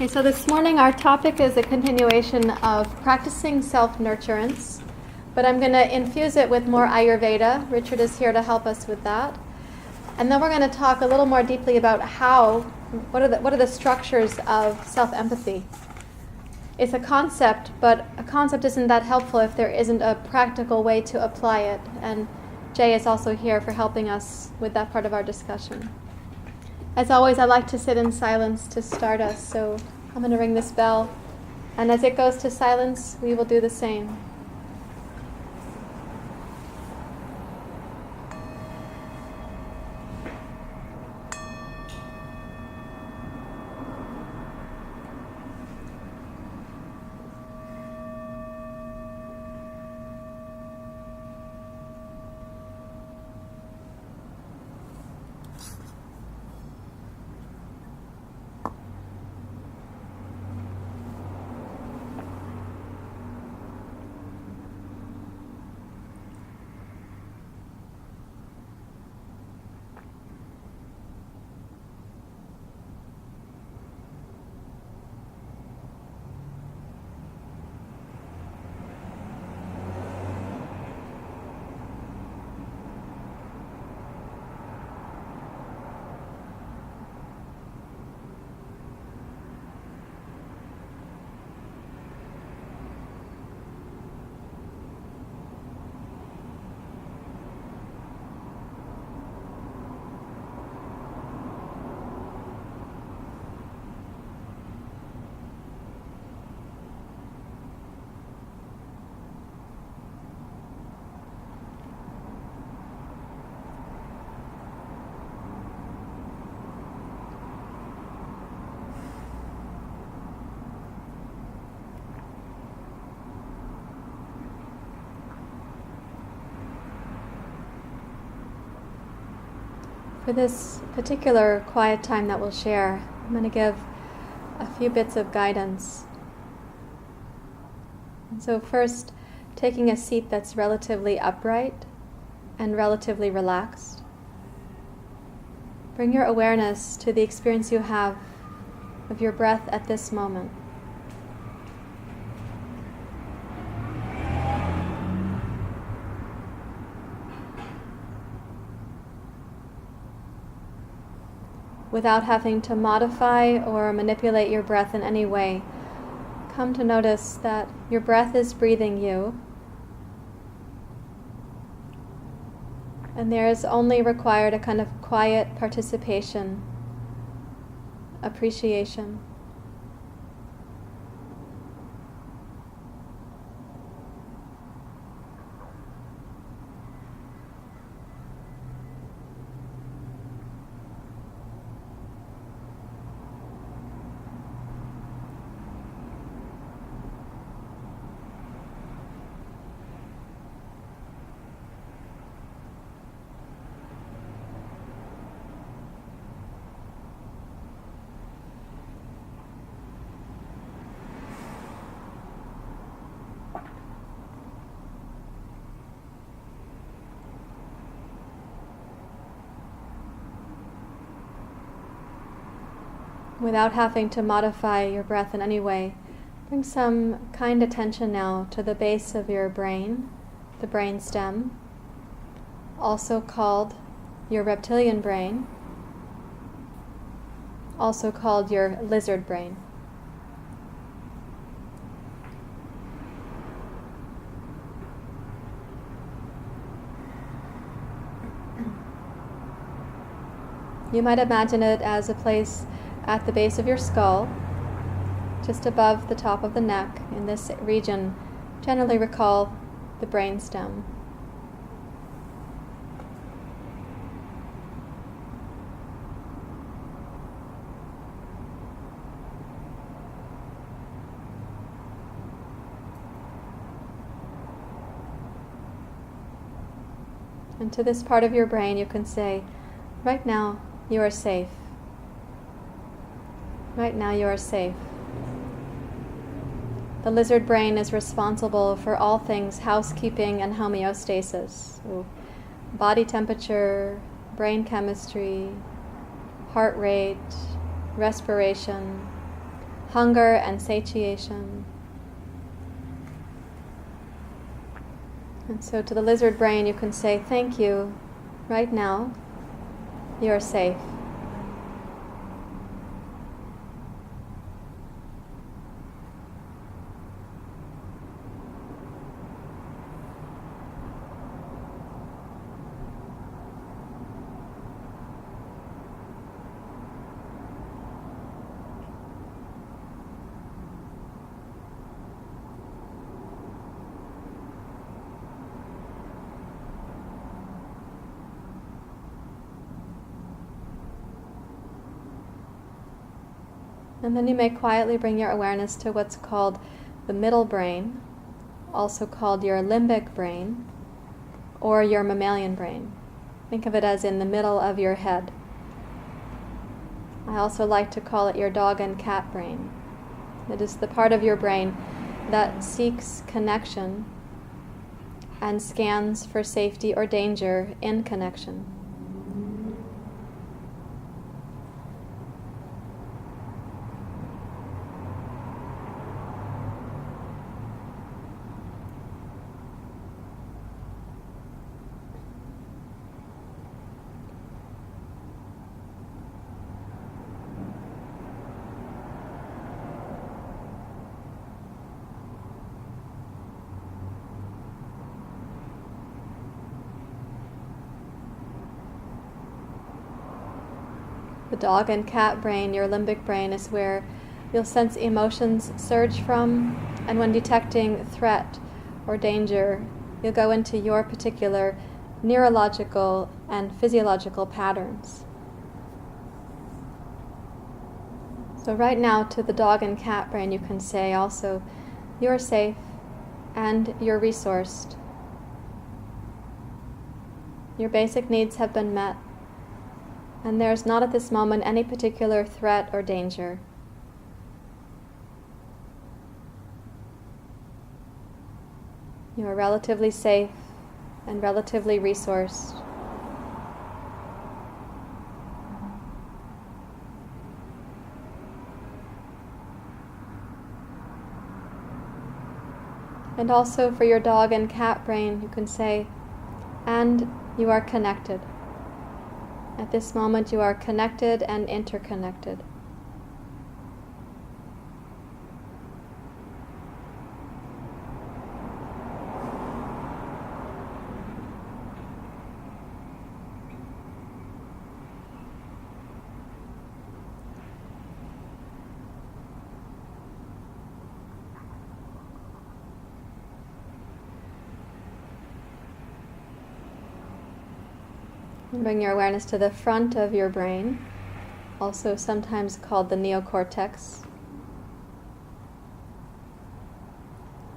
Okay, so this morning our topic is a continuation of practicing self-nurturance, but I'm going to infuse it with more Ayurveda. Richard is here to help us with that. And then we're going to talk a little more deeply about what are the structures of self-empathy. It's a concept, but a concept isn't that helpful if there isn't a practical way to apply it. And Jay is also here for helping us with that part of our discussion. As always, I like to sit in silence to start us, so I'm going to ring this bell, and as it goes to silence, we will do the same. For this particular quiet time that we'll share, I'm going to give a few bits of guidance. And so first, taking a seat that's relatively upright and relatively relaxed. Bring your awareness to the experience you have of your breath at this moment. Without having to modify or manipulate your breath in any way, come to notice that your breath is breathing you, and there is only required a kind of quiet participation, appreciation. Without having to modify your breath in any way, bring some kind attention now to the base of your brain, the brain stem, also called your reptilian brain, also called your lizard brain. You might imagine it as a place at the base of your skull, just above the top of the neck. In this region, generally recall the brain stem. And to this part of your brain, you can say, right now, you are safe. Right now you are safe. The lizard brain is responsible for all things housekeeping and homeostasis. So body temperature, brain chemistry, heart rate, respiration, hunger and satiation. And so to the lizard brain you can say, thank you, right now, you're safe. And then you may quietly bring your awareness to what's called the middle brain, also called your limbic brain, or your mammalian brain. Think of it as in the middle of your head. I also like to call it your dog and cat brain. It is the part of your brain that seeks connection and scans for safety or danger in connection. The dog and cat brain, your limbic brain, is where you'll sense emotions surge from, and when detecting threat or danger, you'll go into your particular neurological and physiological patterns. So right now to the dog and cat brain you can say also, you're safe and you're resourced. Your basic needs have been met. And there's not at this moment any particular threat or danger. You are relatively safe and relatively resourced. And also for your dog and cat brain, you can say, and you are connected. At this moment you are connected and interconnected. And bring your awareness to the front of your brain, also sometimes called the neocortex.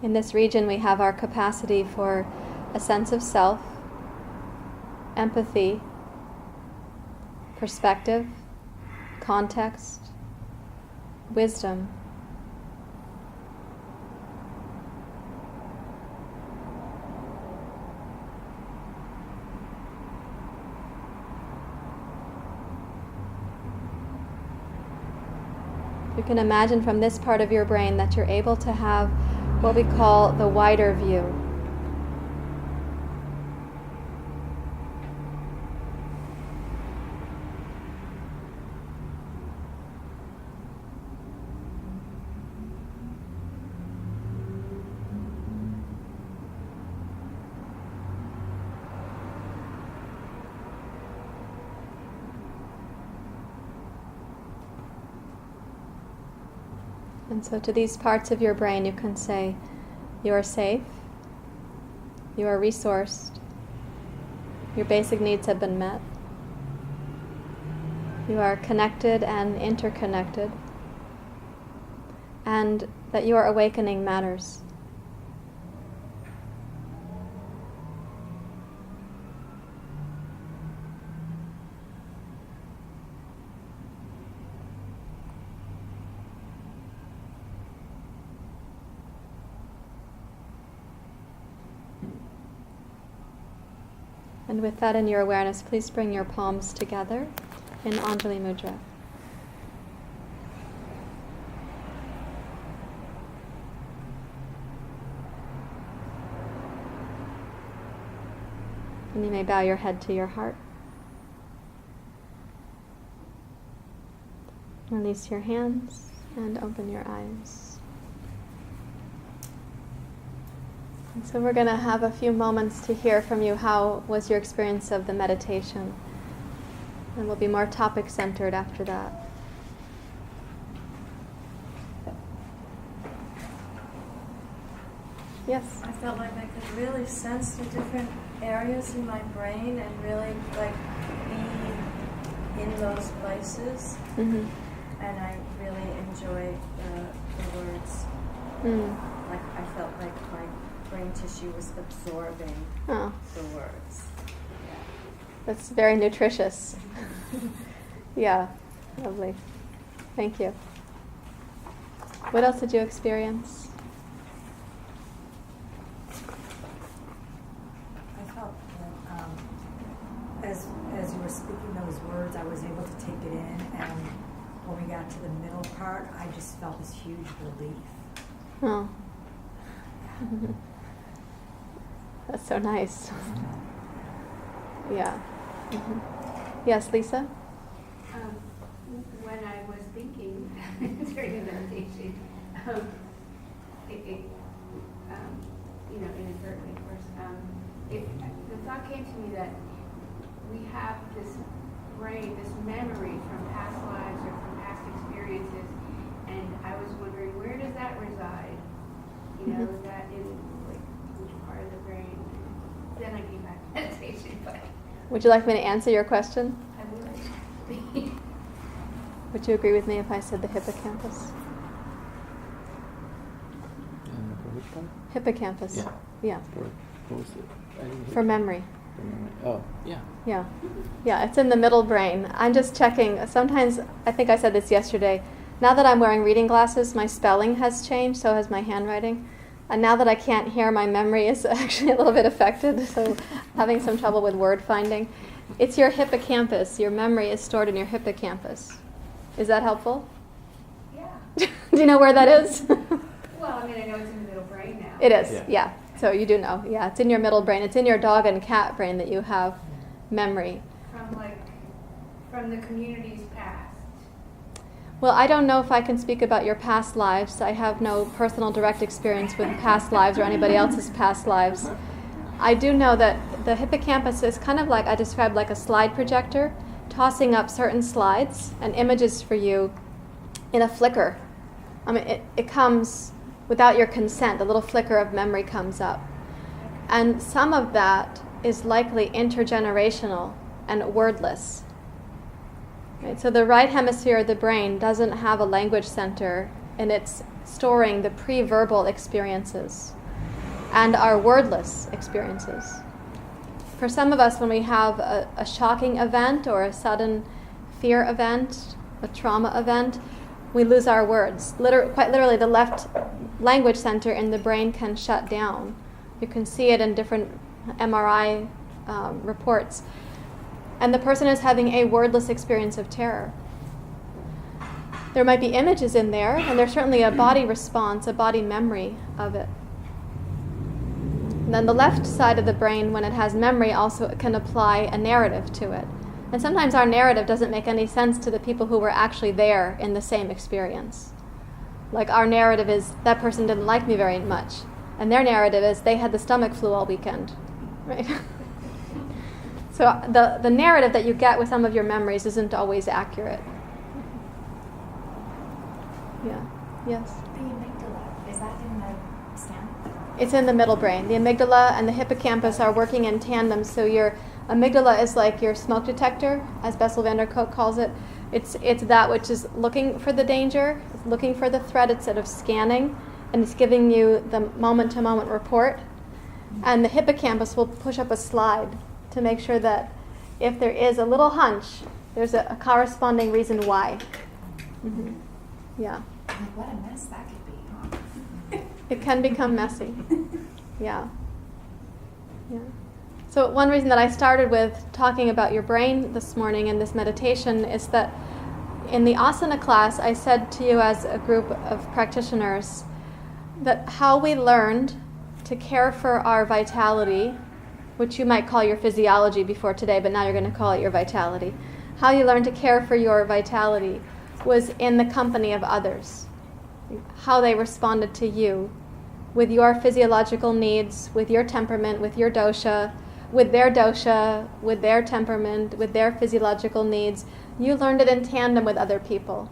In this region we have our capacity for a sense of self, empathy, perspective, context, wisdom. You can imagine from this part of your brain that you're able to have what we call the wider view. And so to these parts of your brain you can say, you are safe, you are resourced, your basic needs have been met, you are connected and interconnected, and that your awakening matters. And with that in your awareness, please bring your palms together in Anjali Mudra. And you may bow your head to your heart. Release your hands and open your eyes. And so we're going to have a few moments to hear from you. How was your experience of the meditation? And we'll be more topic-centered after that. Yes? I felt like I could really sense the different areas in my brain and really like be in those places. Mm-hmm. And I really enjoyed the words. Like I felt like my brain tissue was absorbing the words. That's very nutritious. Yeah, lovely. Thank you. What else did you experience? I felt that as you were speaking those words, I was able to take it in, and when we got to the middle part, I just felt this huge relief. Oh. That's so nice. Yeah. Mm-hmm. Yes, Lisa? When I was thinking during the meditation, inadvertently, of course, the thought came to me that we have this brain, this memory from past lives or from past experiences, and I was wondering, where does that reside? Is that in which part of the brain? Then I came back to meditation, but Would you like me to answer your question? I would. Would you agree with me if I said the hippocampus? For which part? Hippocampus. Yeah. What was it? For memory. Oh, yeah. Yeah. Yeah, it's in the middle brain. I'm just checking. Sometimes, I think I said this yesterday, now that I'm wearing reading glasses, my spelling has changed, so has my handwriting. And now that I can't hear, my memory is actually a little bit affected, so having some trouble with word finding. It's your hippocampus. Your memory is stored in your hippocampus. Is that helpful? Yeah. Do you know where that is? Well, I know it's in the middle brain now. It is, yeah. So you do know. Yeah, it's in your middle brain. It's in your dog and cat brain that you have memory. From the community's past. Well, I don't know if I can speak about your past lives. I have no personal direct experience with past lives or anybody else's past lives. I do know that the hippocampus is kind of like, I described like a slide projector, tossing up certain slides and images for you in a flicker. It comes without your consent. A little flicker of memory comes up. And some of that is likely intergenerational and wordless. Right? So the right hemisphere of the brain doesn't have a language center, and it's storing the pre-verbal experiences and our wordless experiences. For some of us, when we have a shocking event or a sudden fear event, a trauma event, we lose our words. Quite literally, the left language center in the brain can shut down. You can see it in different MRI reports. And the person is having a wordless experience of terror. There might be images in there, and there's certainly a body response, a body memory of it. And then the left side of the brain, when it has memory, also can apply a narrative to it. And sometimes our narrative doesn't make any sense to the people who were actually there in the same experience. Like our narrative is, that person didn't like me very much. And their narrative is, they had the stomach flu all weekend. Right? So the narrative that you get with some of your memories isn't always accurate. Yeah. Yes? The amygdala, is that in the scan? It's in the middle brain. The amygdala and the hippocampus are working in tandem. So your amygdala is like your smoke detector, as Bessel van der Kolk calls it. It's that which is looking for the danger, it's looking for the threat instead of scanning, and it's giving you the moment-to-moment report. And the hippocampus will push up a slide to make sure that if there is a little hunch, there's a corresponding reason why. Mm-hmm. Yeah. Like, what a mess that could be, huh? It can become messy. Yeah. Yeah. So one reason that I started with talking about your brain this morning in this meditation is that in the asana class, I said to you as a group of practitioners that how we learned to care for our vitality which you might call your physiology before today, but now you're going to call it your vitality. How you learned to care for your vitality was in the company of others. How they responded to you with your physiological needs, with your temperament, with your dosha, with their temperament, with their physiological needs. You learned it in tandem with other people.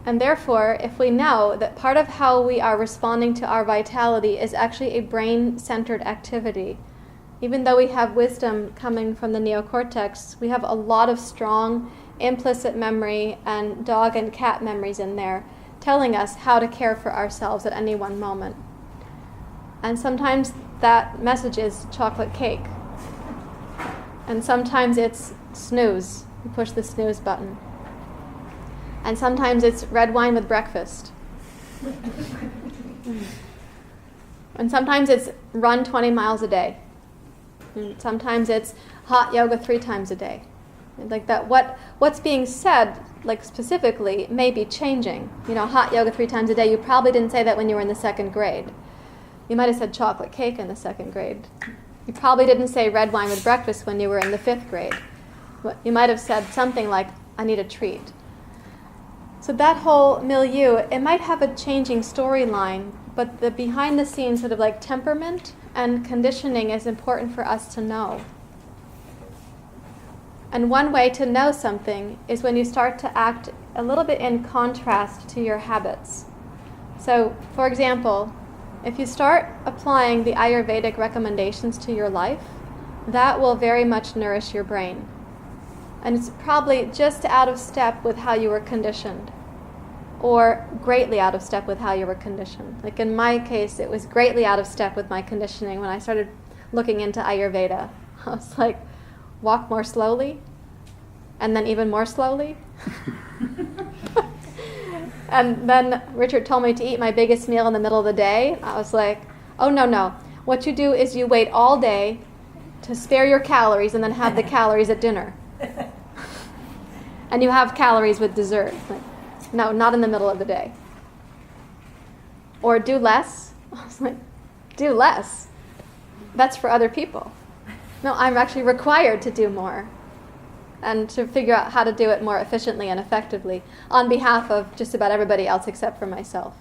And therefore, if we know that part of how we are responding to our vitality is actually a brain-centered activity, even though we have wisdom coming from the neocortex, we have a lot of strong implicit memory and dog and cat memories in there, telling us how to care for ourselves at any one moment. And sometimes that message is chocolate cake. And sometimes it's snooze. You push the snooze button. And sometimes it's red wine with breakfast. And sometimes it's run 20 miles a day. And sometimes it's hot yoga 3 times a day. Like that, what's being said, like specifically, may be changing. You know, hot yoga 3 times a day. You probably didn't say that when you were in the 2nd grade. You might have said chocolate cake in the 2nd grade. You probably didn't say red wine with breakfast when you were in the 5th grade. You might have said something like, I need a treat. So that whole milieu, it might have a changing storyline, but the behind the scenes sort of like temperament and conditioning is important for us to know. And one way to know something is when you start to act a little bit in contrast to your habits. So, for example, if you start applying the Ayurvedic recommendations to your life, that will very much nourish your brain. And it's probably just out of step with how you were conditioned, or greatly out of step with how you were conditioned. Like in my case, it was greatly out of step with my conditioning when I started looking into Ayurveda. I was like, walk more slowly, and then even more slowly. And then Richard told me to eat my biggest meal in the middle of the day. I was like, oh, no. What you do is you wait all day to spare your calories and then have the calories at dinner. And you have calories with dessert. Like, no, not in the middle of the day. Or do less. I was like, do less. That's for other people. No, I'm actually required to do more and to figure out how to do it more efficiently and effectively on behalf of just about everybody else except for myself.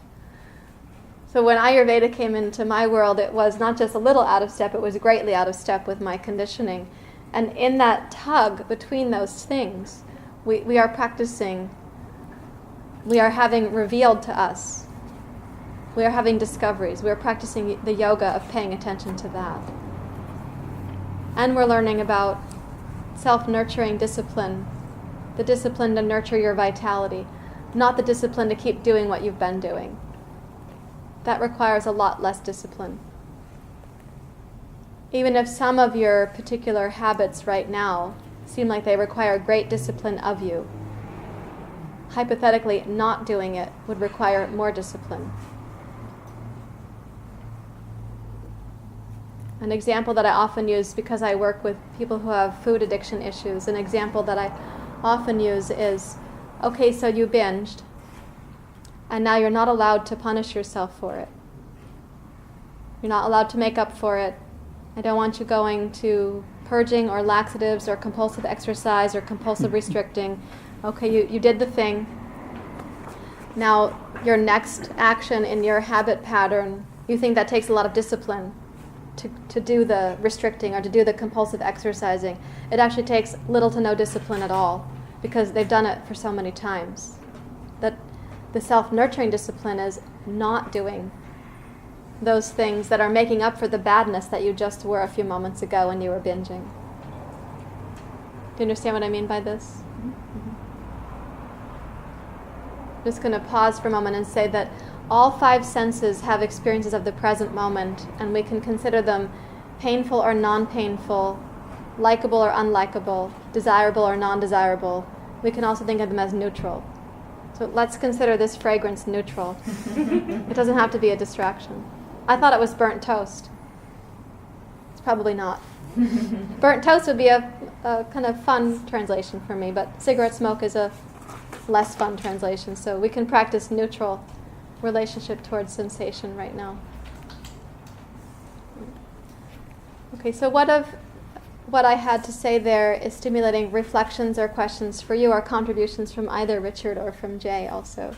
So when Ayurveda came into my world, it was not just a little out of step, it was greatly out of step with my conditioning. And in that tug between those things, we are practicing, we are having revealed to us, we are having discoveries, we are practicing the yoga of paying attention to that. And we're learning about self-nurturing discipline, the discipline to nurture your vitality, not the discipline to keep doing what you've been doing. That requires a lot less discipline. Even if some of your particular habits right now seem like they require great discipline of you, hypothetically, not doing it would require more discipline. An example that I often use, because I work with people who have food addiction issues, an example that I often use is, okay, so you binged, and now you're not allowed to punish yourself for it. You're not allowed to make up for it. I don't want you going to purging or laxatives or compulsive exercise or compulsive restricting. Okay, you did the thing. Now, your next action in your habit pattern, you think that takes a lot of discipline to do the restricting or to do the compulsive exercising. It actually takes little to no discipline at all because they've done it for so many times. That the self-nurturing discipline is not doing those things that are making up for the badness that you just were a few moments ago when you were binging. Do you understand what I mean by this? Mm-hmm. I'm just going to pause for a moment and say that all 5 senses have experiences of the present moment, and we can consider them painful or non-painful, likable or unlikable, desirable or non-desirable. We can also think of them as neutral. So let's consider this fragrance neutral. It doesn't have to be a distraction. I thought it was burnt toast. It's probably not. Burnt toast would be a kind of fun translation for me, but cigarette smoke is a less fun translation. So we can practice neutral relationship towards sensation right now. Okay, so what I had to say there is stimulating reflections or questions for you, or contributions from either Richard or from Jay also.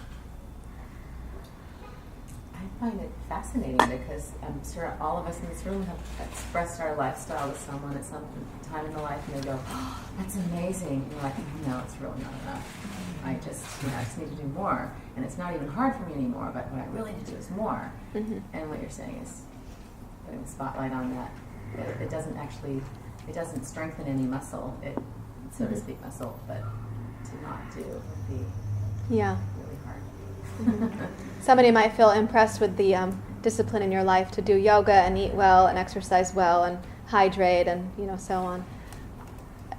I find it fascinating because I'm sure all of us in this room have expressed our lifestyle to someone at some time in the life, and they go, "Oh, that's amazing." And you're like, "No, it's really not enough. I just need to do more, and it's not even hard for me anymore. But what I really need to do is more." Mm-hmm. And what you're saying is putting the spotlight on that. It doesn't strengthen any muscle, so to speak, muscle, but to not do would be really hard. Somebody might feel impressed with the discipline in your life to do yoga and eat well and exercise well and hydrate and so on.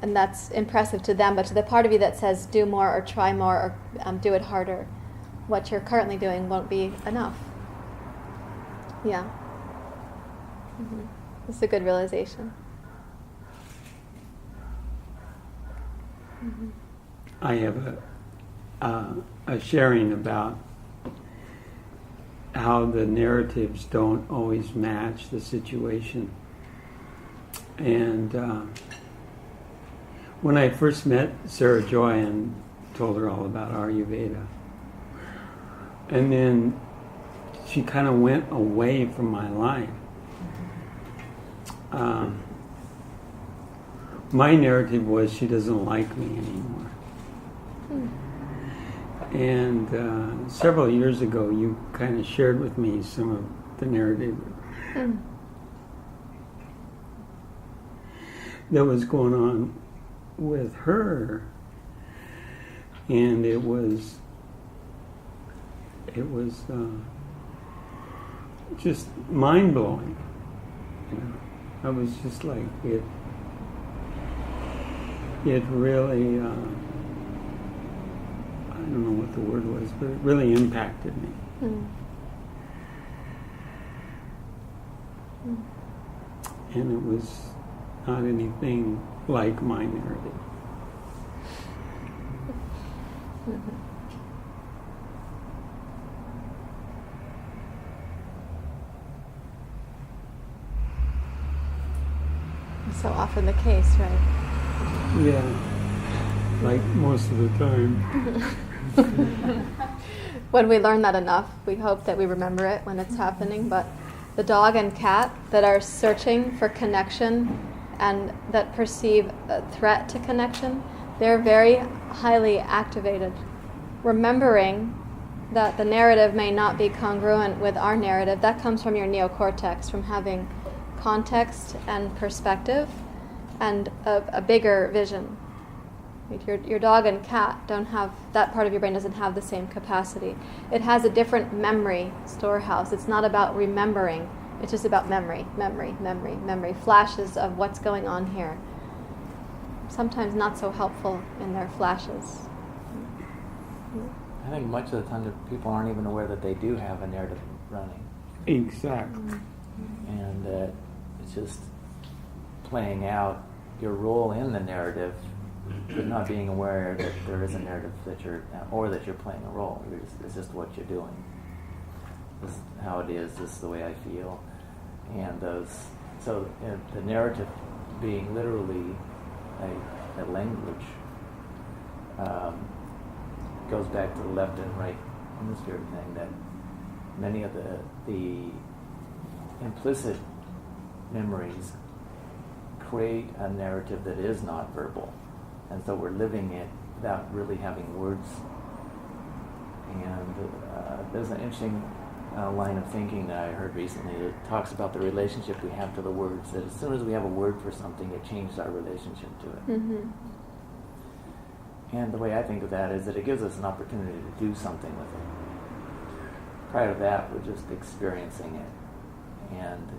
And that's impressive to them, but to the part of you that says do more or try more or do it harder, what you're currently doing won't be enough. Yeah. Mm-hmm. It's a good realization. Mm-hmm. I have a sharing about how the narratives don't always match the situation. And when I first met Sarah Joy and told her all about Ayurveda, and then she kind of went away from my life. My narrative was she doesn't like me anymore. And several years ago, you kind of shared with me some of the narrative that was going on with her, and it was just mind-blowing. I was just like, it really, I don't know what the word was, but it really impacted me. And it was not anything like my narrative. So often the case, right? Yeah, like most of the time. When we learn that enough, we hope that we remember it when it's happening. But the dog and cat that are searching for connection and that perceive a threat to connection, they're very highly activated. Remembering that the narrative may not be congruent with our narrative, that comes from your neocortex, from having context and perspective and a bigger vision. Your dog and cat don't have, that part of your brain doesn't have the same capacity. It has a different memory storehouse. It's not about remembering, it's just about memory, flashes of what's going on here. Sometimes not so helpful in their flashes. I think much of the time people aren't even aware that they do have a narrative running. Exactly. And it's just playing out your role in the narrative, but not being aware that there is a narrative that you're playing a role. It's just what you're doing. This is how it is. This is the way I feel. And the narrative being literally a language goes back to the left and right hemisphere thing, that many of the implicit memories create a narrative that is not verbal, and so we're living it without really having words. And there's an interesting line of thinking that I heard recently that talks about the relationship we have to the words, that as soon as we have a word for something, it changes our relationship to it. Mm-hmm. And the way I think of that is that it gives us an opportunity to do something with it. Prior to that, we're just experiencing it. And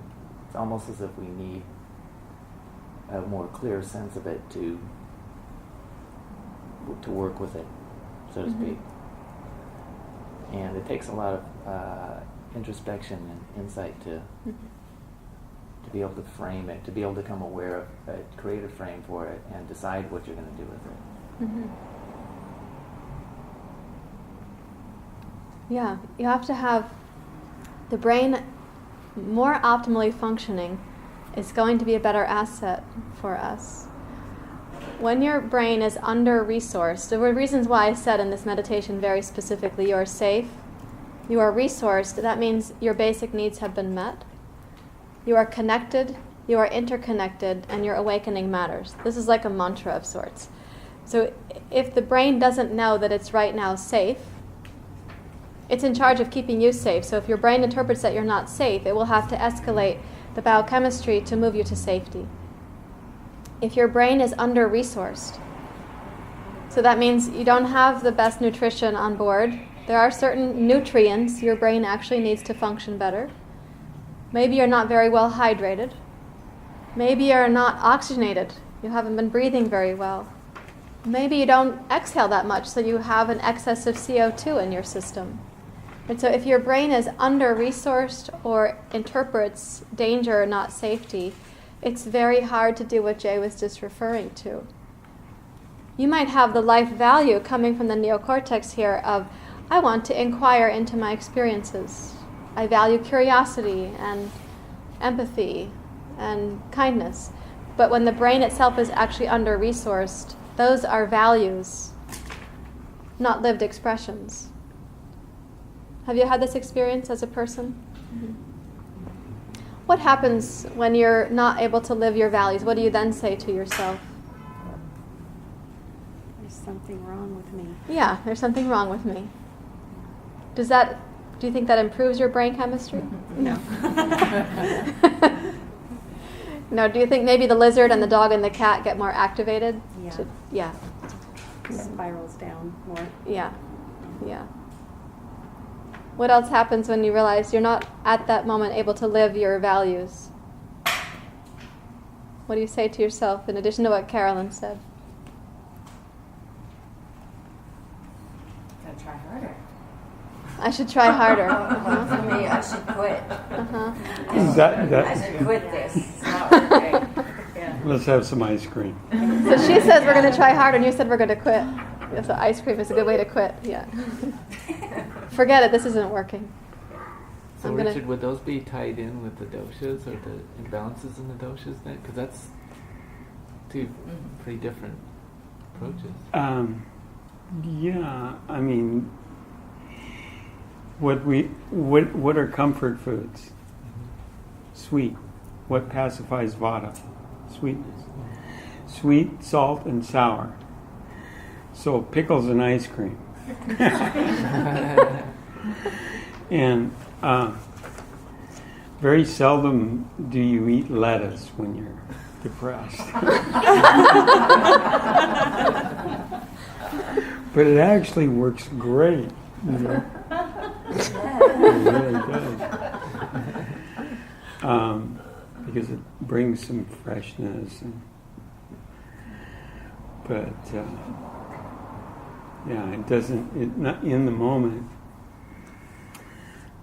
it's almost as if we need a more clear sense of it to work with it, so to speak. And it takes a lot of introspection and insight to be able to frame it, to be able to become aware of it, create a frame for it, and decide what you're going to do with it. Yeah, you have to have the brain more optimally functioning is going to be a better asset for us. When your brain is under-resourced, there were reasons why I said in this meditation very specifically, you are safe, you are resourced, that means your basic needs have been met. You are connected, you are interconnected, and your awakening matters. This is like a mantra of sorts. So if the brain doesn't know that it's right now safe, it's in charge of keeping you safe. So if your brain interprets that you're not safe, it will have to escalate the biochemistry to move you to safety. If your brain is under-resourced, so that means you don't have the best nutrition on board. There are certain nutrients your brain actually needs to function better. Maybe you're not very well hydrated. Maybe you're not oxygenated. You haven't been breathing very well. Maybe you don't exhale that much, so you have an excess of CO2 in your system. And so if your brain is under-resourced or interprets danger, not safety, it's very hard to do what Jay was just referring to. You might have the life value coming from the neocortex here of, I want to inquire into my experiences. I value curiosity and empathy and kindness. But when the brain itself is actually under-resourced, those are values, not lived expressions. Have you had this experience as a person? Mm-hmm. What happens when you're not able to live your values? What do you then say to yourself? There's something wrong with me. Yeah, there's something wrong with me. Do you think that improves your brain chemistry? No. No, do you think maybe the lizard and the dog and the cat get more activated? Yeah. Yeah. Spirals down more. Yeah. Yeah. What else happens when you realize you're not at that moment able to live your values? What do you say to yourself in addition to what Carolyn said? Gotta try harder. I should try harder. For me, I should quit. Uh-huh. I should quit this. It's not working. Yeah. Let's have some ice cream. So she says we're going to try harder, and you said we're going to quit. Yeah, so ice cream is a good way to quit. Yeah. Forget it. This isn't working. So Richard, would those be tied in with the doshas or the imbalances in the doshas then? Because that's two pretty different approaches. Yeah, I mean, what are comfort foods? Sweet. What pacifies vata? Sweetness. Sweet, salt, and sour. So pickles and ice cream. And very seldom do you eat lettuce when you're depressed. But it actually works great. You know? It really does. Because it brings some freshness. But yeah, it doesn't, not in the moment,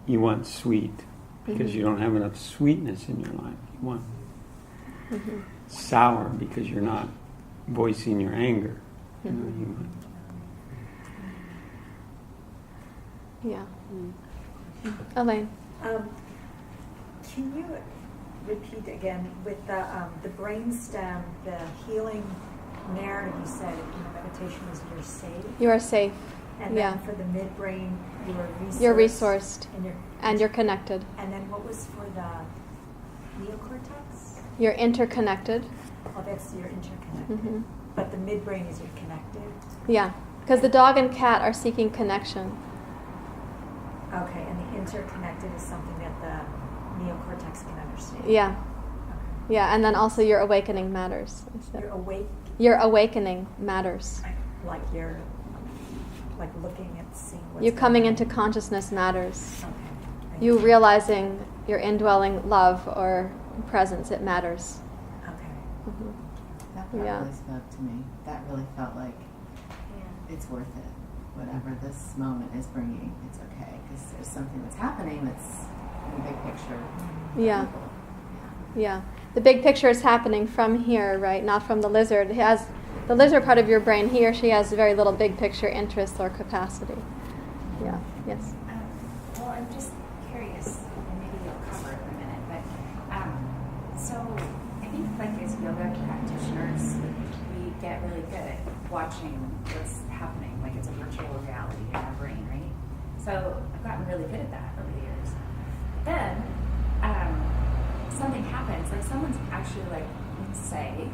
you want sweet because you don't have enough sweetness in your life. You want sour because you're not voicing your anger. You know, you want. Yeah. Elaine. Can you repeat again with the brainstem, the healing narrative you said in meditation is you're safe? You are safe. And then for the midbrain, you are resourced. You're resourced. And you're connected. And then what was for the neocortex? You're interconnected. Oh, that's you're interconnected. But the midbrain is you're connected? Yeah, because the dog and cat are seeking connection. Okay, and the interconnected is something that the neocortex can understand? Yeah. Okay. Yeah, and then also your awakening matters. You're awake? Your awakening matters. Like you're like looking at seeing what's you coming going into consciousness matters. Okay. You realizing your indwelling love or presence, it matters. Okay. That part really spoke to me. That really felt like it's worth it. Whatever this moment is bringing, it's okay. Because there's something that's happening that's in the big picture. Yeah. Yeah. The big picture is happening from here, right? Not from the lizard. It has the lizard part of your brain. He or she has very little big picture interest or capacity. Yeah. Yes. Well, I'm just curious, and maybe you'll cover it in a minute, but So I think like as yoga practitioners, we get really good at watching what's happening, like it's a virtual reality in our brain, right? So I've gotten really good at that over the years. Then something happens, like someone's actually like, let's say,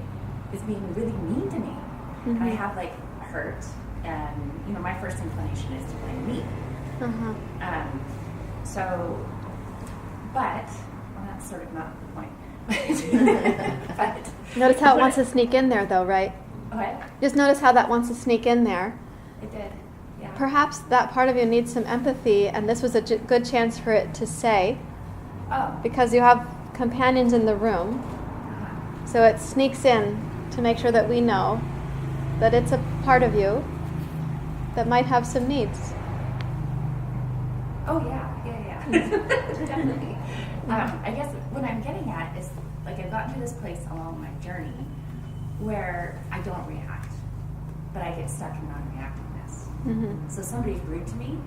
is being really mean to me. Mm-hmm. And I have like hurt, and you know, my first inclination is to blame me. Uh-huh. But that's sort of not the point. But Notice how it wants to sneak in there, though, right? what? Just notice how that wants to sneak in there. It did, yeah. Perhaps that part of you needs some empathy, and this was a good chance for it to say, Oh. because you have companions in the room, so it sneaks in to make sure that we know that it's a part of you that might have some needs. Oh yeah. Definitely. I guess what I'm getting at is like I've gotten to this place along my journey where I don't react, but I get stuck in non-reactiveness. Mm-hmm. So somebody's rude to me,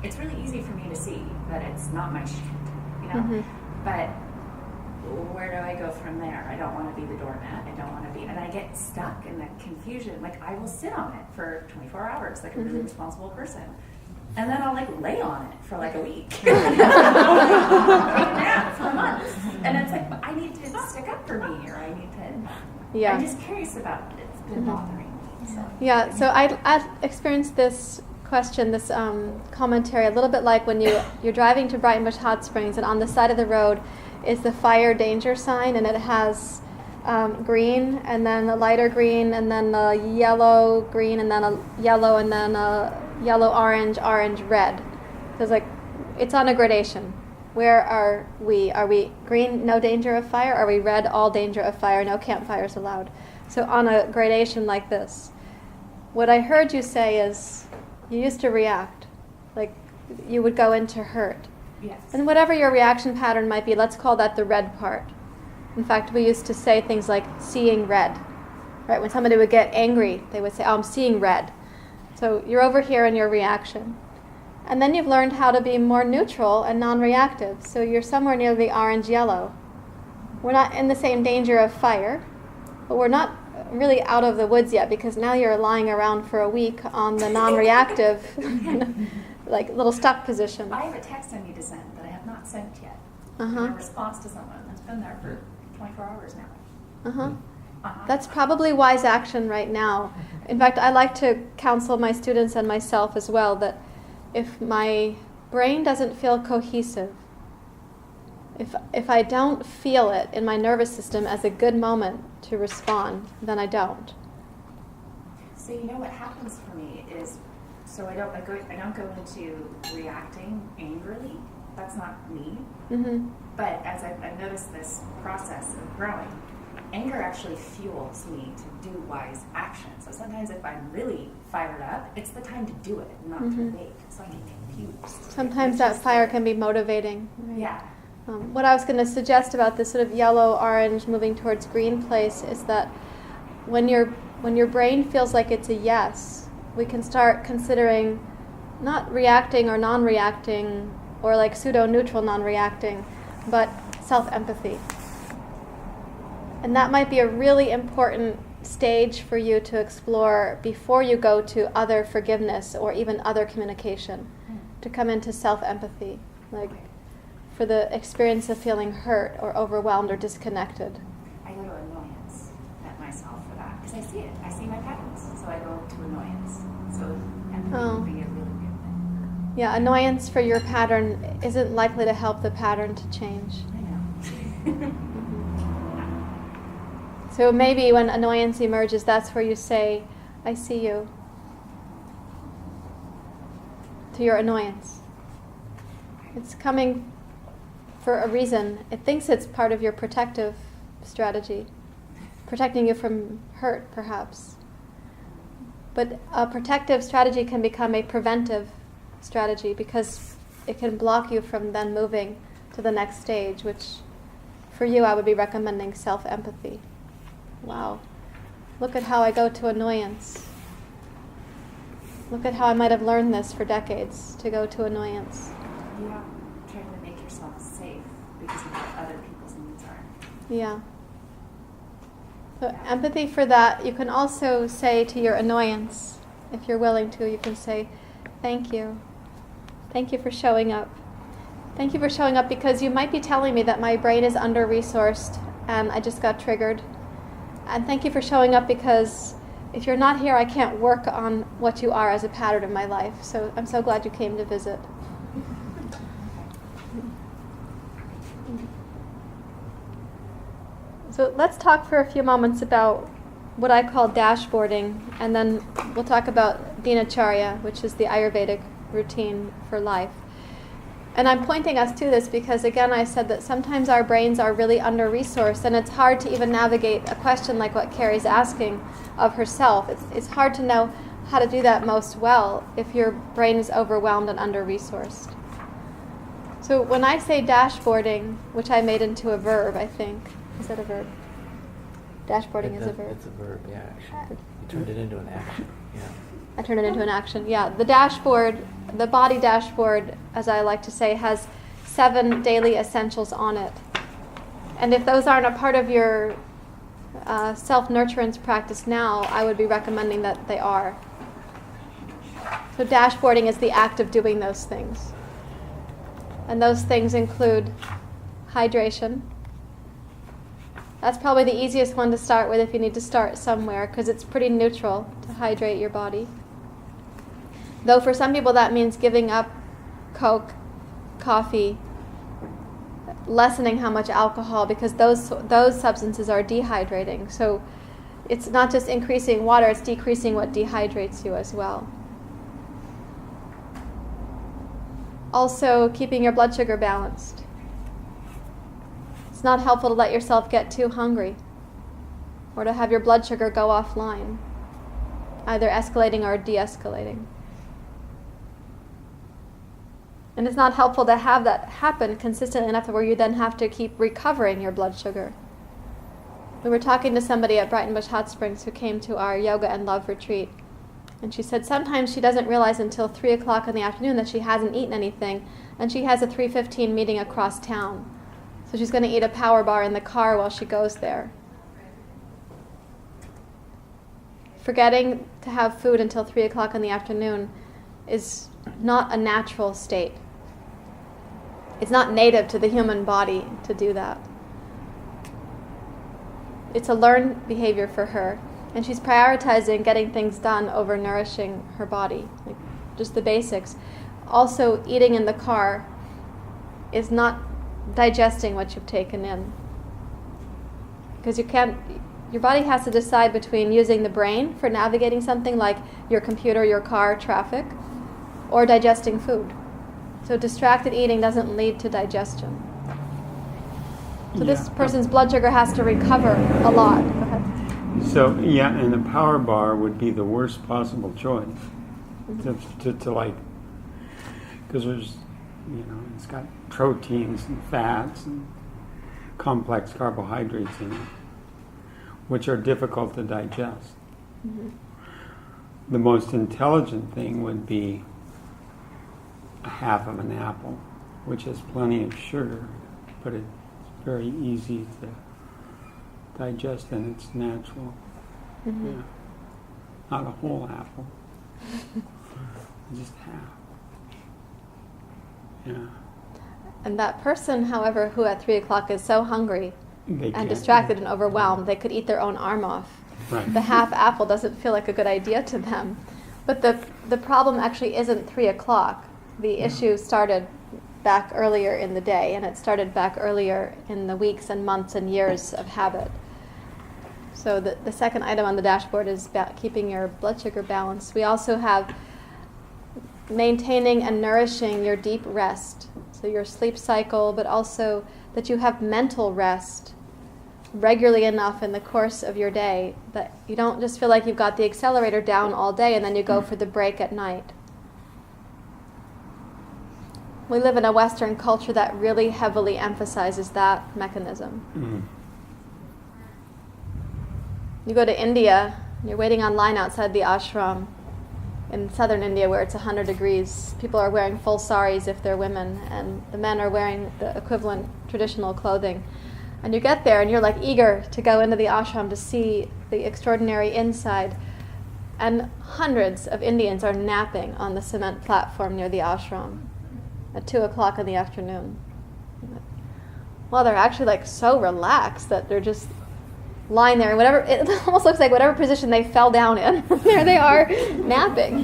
it's really easy for me to see that it's not my shit, you know? Mm-hmm. But where do I go from there? I don't want to be the doormat. I don't want to be, and I get stuck in that confusion. Like I will sit on it for 24 hours, like a really responsible person. And then I'll like lay on it for like a week. Take a nap for months. And it's like, I need to stick up for me, or I need to, Yeah. I'm just curious about it. It's been bothering me. So. Yeah, so I experienced this question, this commentary, a little bit like when you're driving to Brighton Bush Hot Springs, and on the side of the road is the fire danger sign, and it has green, and then a lighter green, and then a yellow green, and then a yellow, and then a yellow, orange, orange, red. So it's on a gradation. Where are we? Are we green, no danger of fire? Are we red, all danger of fire, no campfires allowed? So on a gradation like this, what I heard you say is you used to react, like you would go into hurt. Yes. And whatever your reaction pattern might be, let's call that the red part. In fact, we used to say things like seeing red, right? When somebody would get angry, they would say, oh, I'm seeing red. So you're over here in your reaction. And then you've learned how to be more neutral and non-reactive. So you're somewhere near the orange-yellow. We're not in the same danger of fire, but we're not really out of the woods yet, because now you're lying around for a week on the non-reactive, like little stuck position. I have a text I need to send that I have not sent yet. Uh-huh. In response to someone that's been there for 24 hours now. Uh-huh. Uh-huh. That's probably wise action right now. In fact, I like to counsel my students and myself as well that if my brain doesn't feel cohesive, if I don't feel it in my nervous system as a good moment to respond, then I don't. So you know what happens for me is, so I don't go into reacting angrily. That's not me. Mm-hmm. But as I've noticed this process of growing, anger actually fuels me to do wise action. So sometimes if I'm really fired up, it's the time to do it, not to wait. So I get confused. Sometimes that fire can be motivating. Right? Yeah. What I was going to suggest about this sort of yellow, orange, moving towards green place is that when your brain feels like it's a yes, we can start considering not reacting or non-reacting or like pseudo-neutral non-reacting, but self-empathy. And that might be a really important stage for you to explore before you go to other forgiveness or even other communication, to come into self-empathy, like for the experience of feeling hurt or overwhelmed or disconnected. I go to annoyance at myself for that because I see it. I see my patterns, so I go to annoyance. So empathy would be a really good thing. Yeah, annoyance for your pattern isn't likely to help the pattern to change. I know. So maybe when annoyance emerges, that's where you say, I see you, to your annoyance. It's coming for a reason. It thinks it's part of your protective strategy, protecting you from hurt, perhaps. But a protective strategy can become a preventive strategy because it can block you from then moving to the next stage, which for you I would be recommending self-empathy. Wow. Look at how I go to annoyance. Look at how I might have learned this for decades, to go to annoyance. Yeah, trying to make yourself safe because of what other people's needs are. Yeah. So empathy for that, you can also say to your annoyance, if you're willing to, you can say, thank you. Thank you for showing up. Thank you for showing up because you might be telling me that my brain is under-resourced and I just got triggered. And thank you for showing up because if you're not here, I can't work on what you are as a pattern in my life. So I'm so glad you came to visit. So let's talk for a few moments about what I call dashboarding, and then we'll talk about dinacharya, which is the Ayurvedic routine for life. And I'm pointing us to this because, again, I said that sometimes our brains are really under-resourced, and it's hard to even navigate a question like what Carrie's asking of herself. It's hard to know how to do that most well if your brain is overwhelmed and under-resourced. So when I say dashboarding, which I made into a verb, I think, is that a verb? Dashboarding is a verb. It's a verb, yeah, actually. You turned it into an action, yeah. I turned it into an action, yeah. The dashboard, the body dashboard, as I like to say, has 7 daily essentials on it. And if those aren't a part of your self-nurturance practice now, I would be recommending that they are. So dashboarding is the act of doing those things. And those things include hydration. That's probably the easiest one to start with if you need to start somewhere, because it's pretty neutral to hydrate your body. Though for some people that means giving up Coke, coffee, lessening how much alcohol, because those substances are dehydrating. So it's not just increasing water, it's decreasing what dehydrates you as well. Also, keeping your blood sugar balanced. It's not helpful to let yourself get too hungry or to have your blood sugar go offline, either escalating or de-escalating. And it's not helpful to have that happen consistently enough where you then have to keep recovering your blood sugar. We were talking to somebody at Brighton Bush Hot Springs who came to our yoga and love retreat. And she said sometimes she doesn't realize until 3 o'clock in the afternoon that she hasn't eaten anything, and she has a 3:15 meeting across town. So she's going to eat a power bar in the car while she goes there. Forgetting to have food until 3 o'clock in the afternoon is not a natural state. It's not native to the human body to do that. It's a learned behavior for her. And she's prioritizing getting things done over nourishing her body, like just the basics. Also, eating in the car is not digesting what you've taken in. Because your body has to decide between using the brain for navigating something like your computer, your car, traffic, or digesting food. So distracted eating doesn't lead to digestion. So this person's blood sugar has to recover a lot. Go ahead. So, yeah, and the power bar would be the worst possible choice. To like, because there's, it's got proteins and fats and complex carbohydrates in it, which are difficult to digest. Mm-hmm. The most intelligent thing would be a half of an apple, which has plenty of sugar, but it's very easy to digest and it's natural. Mm-hmm. Yeah. Not a whole apple. Just half. Yeah. And that person, however, who at 3 o'clock is so hungry and distracted and overwhelmed, they could eat their own arm off. Right. The half apple doesn't feel like a good idea to them. But the problem actually isn't 3 o'clock. The issue started back earlier in the day, and it started back earlier in the weeks and months and years of habit. So the second item on the dashboard is keeping your blood sugar balanced. We also have maintaining and nourishing your deep rest, so your sleep cycle, but also that you have mental rest regularly enough in the course of your day that you don't just feel like you've got the accelerator down all day and then you go for the break at night. We live in a Western culture that really heavily emphasizes that mechanism. Mm-hmm. You go to India, you're waiting online outside the ashram in southern India where it's 100 degrees. People are wearing full saris if they're women, and the men are wearing the equivalent traditional clothing. And you get there and you're like eager to go into the ashram to see the extraordinary inside. And hundreds of Indians are napping on the cement platform near the ashram at 2:00 in the afternoon. Well, they're actually like so relaxed that they're just lying there, whatever, it almost looks like whatever position they fell down in, there they are napping.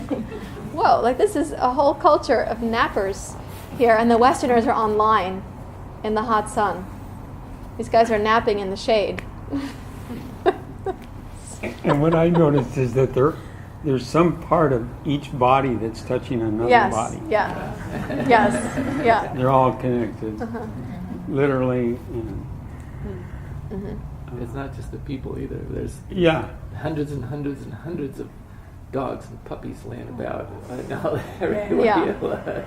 Whoa, like this is a whole culture of nappers here, and the Westerners are online in the hot sun. These guys are napping in the shade. And what I noticed is that there's some part of each body that's touching another body. Yes, yeah. They're all connected, literally. It's not just the people either. There's Yeah. hundreds and hundreds and hundreds of dogs and puppies laying about. I know everywhere Yeah. you look.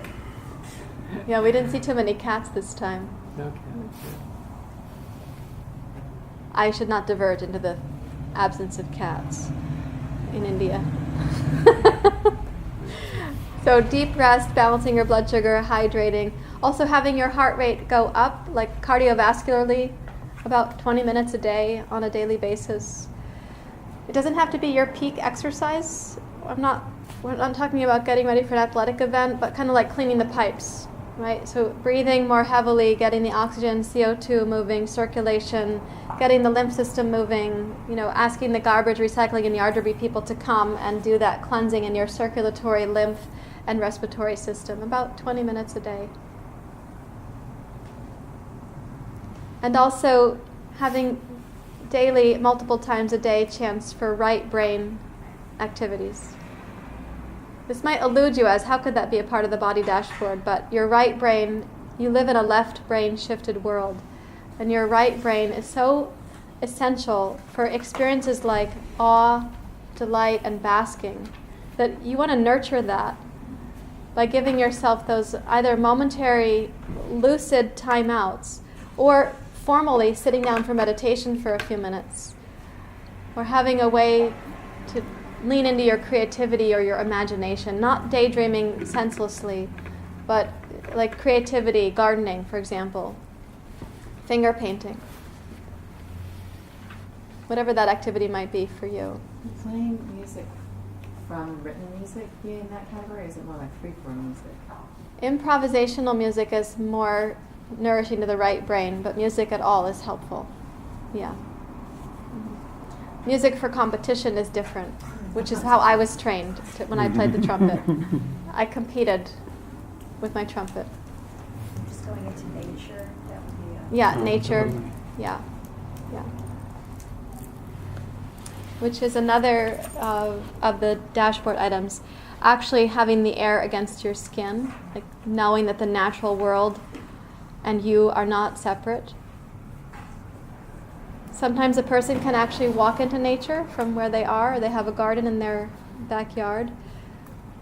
Yeah, we didn't see too many cats this time. No cats. I should not diverge into the absence of cats in India. So deep rest, balancing your blood sugar, hydrating. Also having your heart rate go up, like cardiovascularly, about 20 minutes a day on a daily basis. It doesn't have to be your peak exercise. We're not talking about getting ready for an athletic event, but kind of like cleaning the pipes, right? So breathing more heavily, getting the oxygen, CO2 moving, circulation, getting the lymph system moving, asking the garbage recycling and yard debris people to come and do that cleansing in your circulatory, lymph, and respiratory system, about 20 minutes a day. And also having daily, multiple times a day, chance for right brain activities. This might elude you as, how could that be a part of the body dashboard? But your right brain, you live in a left brain shifted world. And your right brain is so essential for experiences like awe, delight, and basking, that you want to nurture that by giving yourself those either momentary, lucid timeouts, or formally sitting down for meditation for a few minutes, or having a way to lean into your creativity or your imagination, not daydreaming senselessly, but like creativity, gardening, for example, finger painting, whatever that activity might be for you. Playing music from written music be in that category, or is it more like free-form music? Improvisational music is more nourishing to the right brain, but music at all is helpful. Yeah. Music for competition is different, which is how I was trained when I played the trumpet. I competed with my trumpet. Just going into nature, that would be Yeah, nature. Yeah. Which is another of the dashboard items. Actually having the air against your skin, like knowing that the natural world and you are not separate. Sometimes a person can actually walk into nature from where they are, or they have a garden in their backyard.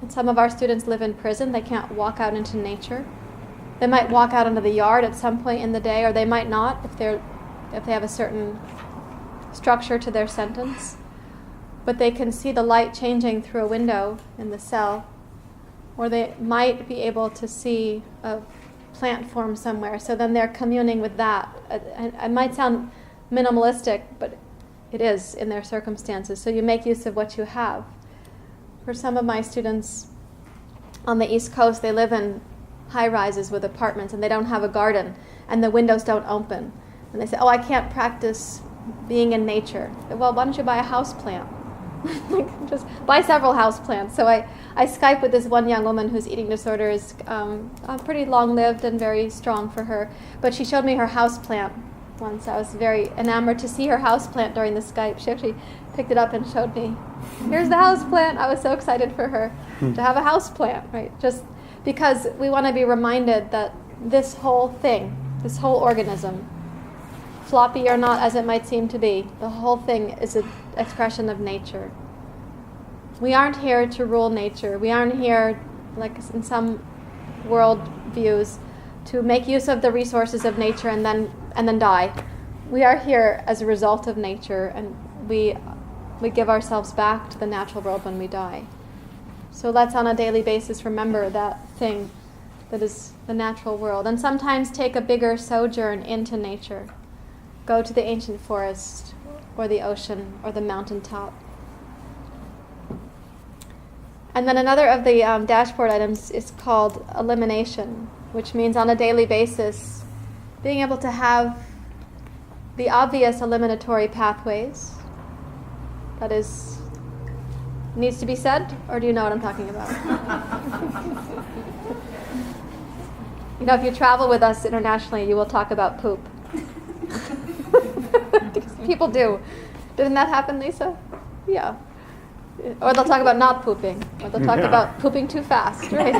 And some of our students live in prison. They can't walk out into nature. They might walk out into the yard at some point in the day, or they might not if they have a certain structure to their sentence. But they can see the light changing through a window in the cell, or they might be able to see a plant form somewhere. So then they're communing with that. It might sound minimalistic, but it is in their circumstances. So you make use of what you have. For some of my students on the East Coast, they live in high-rises with apartments, and they don't have a garden, and the windows don't open. And they say, I can't practice being in nature. Well, why don't you buy a house plant? Just buy several house plants. So I Skype with this one young woman whose eating disorder is pretty long-lived and very strong for her. But she showed me her house plant once. I was very enamored to see her house plant during the Skype. She actually picked it up and showed me, here's the house plant. I was so excited for her to have a house plant, right? Just because we want to be reminded that this whole thing, this whole organism, floppy or not as it might seem to be, the whole thing is an expression of nature. We aren't here to rule nature. We aren't here, like in some world views, to make use of the resources of nature and then die. We are here as a result of nature, and we give ourselves back to the natural world when we die. So let's on a daily basis remember that thing that is the natural world, and sometimes take a bigger sojourn into nature. go to the ancient forest or the ocean or the mountaintop. And then another of the dashboard items is called elimination, which means on a daily basis being able to have the obvious eliminatory pathways. That is, needs to be said, or do you know what I'm talking about? You know, if you travel with us internationally, you will talk about poop. People do. Didn't that happen, Lisa? Yeah. Or they'll talk about not pooping. Or they'll talk about pooping too fast, right?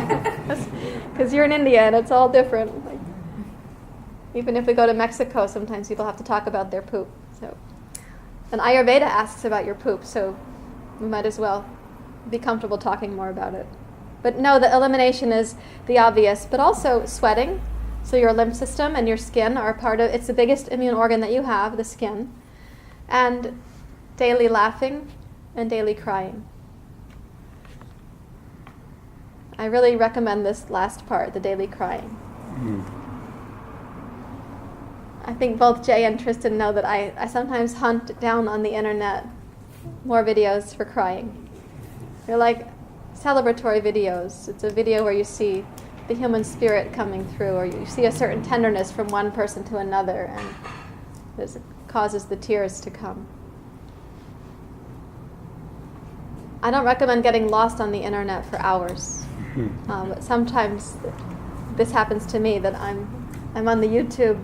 Because you're in India and it's all different. Like, even if we go to Mexico, sometimes people have to talk about their poop. So, and Ayurveda asks about your poop, so we might as well be comfortable talking more about it. But no, the elimination is the obvious, but also sweating. So your lymph system and your skin are part of, it's the biggest immune organ that you have, the skin. And daily laughing and daily crying. I really recommend this last part, the daily crying. I think both Jay and Tristan know that I sometimes hunt down on the internet more videos for crying. They're like celebratory videos. It's a video where you see the human spirit coming through, or you see a certain tenderness from one person to another, and it causes the tears to come. I don't recommend getting lost on the internet for hours. But sometimes this happens to me, that I'm on the YouTube,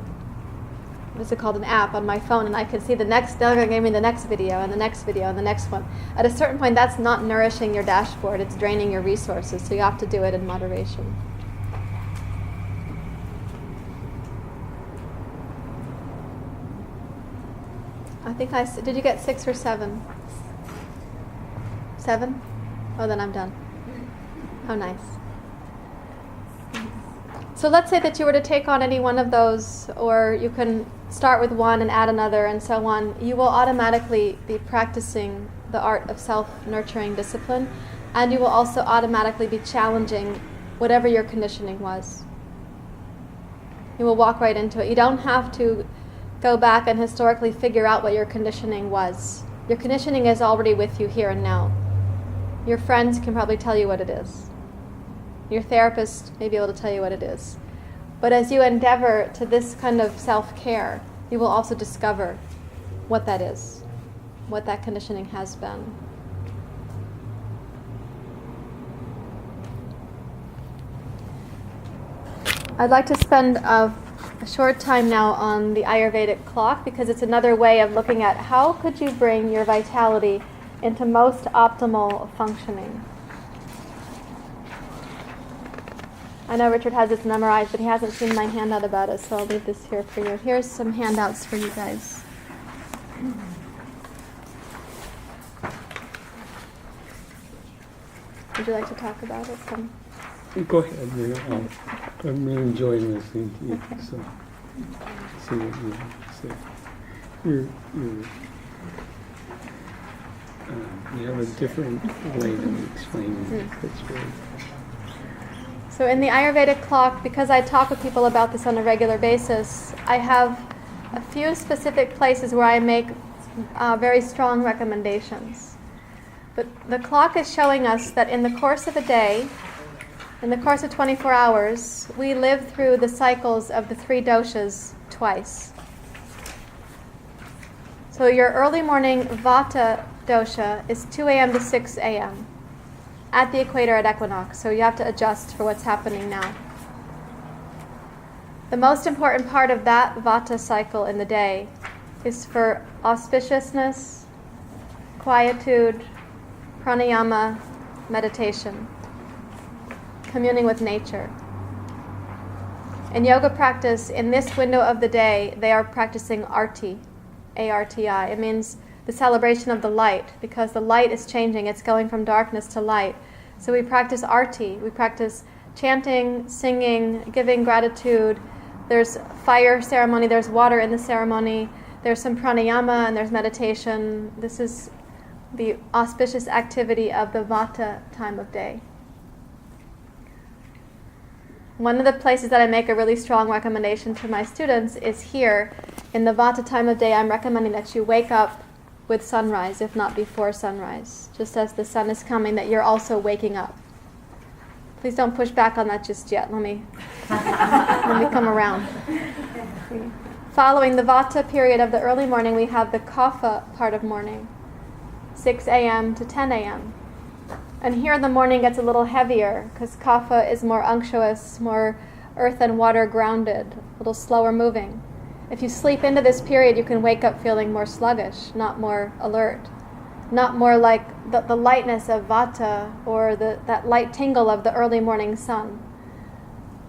what's it called, an app on my phone, and I can see they're going to give me the next video and the next video and the next one. At a certain point, that's not nourishing your dashboard, it's draining your resources, so you have to do it in moderation. I think did you get 6 or 7? 7? Oh, then I'm done. How nice. So let's say that you were to take on any one of those, or you can start with one and add another and so on. You will automatically be practicing the art of self-nurturing discipline, and you will also automatically be challenging whatever your conditioning was. You will walk right into it. You don't have to go back and historically figure out what your conditioning was. Your conditioning is already with you here and now. Your friends can probably tell you what it is. Your therapist may be able to tell you what it is. But as you endeavor to this kind of self-care, you will also discover what that is, what that conditioning has been. I'd like to spend a short time now on the Ayurvedic clock, because it's another way of looking at how could you bring your vitality into most optimal functioning. I know Richard has this memorized, but he hasn't seen my handout about it, so I'll leave this here for you. Here's some handouts for you guys. Would you like to talk about it? Go ahead, Rita. I'm really enjoying listening to you. So, see what you say. You have a different way of explaining it. That's great. So in the Ayurvedic clock, because I talk with people about this on a regular basis, I have a few specific places where I make very strong recommendations. But the clock is showing us that in the course of a day, in the course of 24 hours, we live through the cycles of the 3 doshas twice. So your early morning Vata dosha is 2 a.m. to 6 a.m. at the equator at equinox, so you have to adjust for what's happening now. The most important part of that Vata cycle in the day is for auspiciousness, quietude, pranayama, meditation, communing with nature. In yoga practice, in this window of the day, they are practicing arti, A-R-T-I. It means the celebration of the light, because the light is changing. It's going from darkness to light. So we practice arti. We practice chanting, singing, giving gratitude. There's fire ceremony. There's water in the ceremony. There's some pranayama and there's meditation. This is the auspicious activity of the Vata time of day. One of the places that I make a really strong recommendation to my students is here In the Vata time of day, I'm recommending that you wake up with sunrise, if not before sunrise. Just as the sun is coming, that you're also waking up. Please don't push back on that just yet. Let me come around. Following the Vata period of the early morning, we have the Kapha part of morning, 6 a.m. to 10 a.m. And here the morning gets a little heavier because Kapha is more unctuous, more earth and water grounded, a little slower moving. If you sleep into this period, you can wake up feeling more sluggish, not more alert, not more like the lightness of Vata or that light tingle of the early morning sun.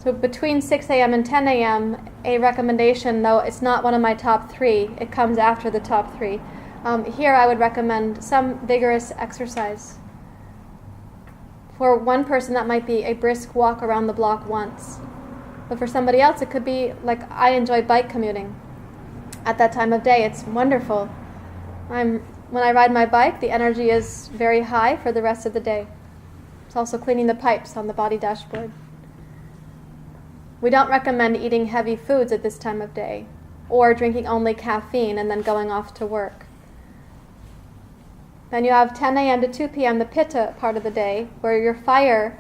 So between 6 a.m. and 10 a.m., a recommendation, though it's not one of my top 3, it comes after the top 3. Here I would recommend some vigorous exercise. For one person, that might be a brisk walk around the block once. But for somebody else, it could be like I enjoy bike commuting. At that time of day, it's wonderful. When I ride my bike, the energy is very high for the rest of the day. It's also cleaning the pipes on the body dashboard. We don't recommend eating heavy foods at this time of day or drinking only caffeine and then going off to work. Then you have 10 a.m. to 2 p.m., the Pitta part of the day, where your fire,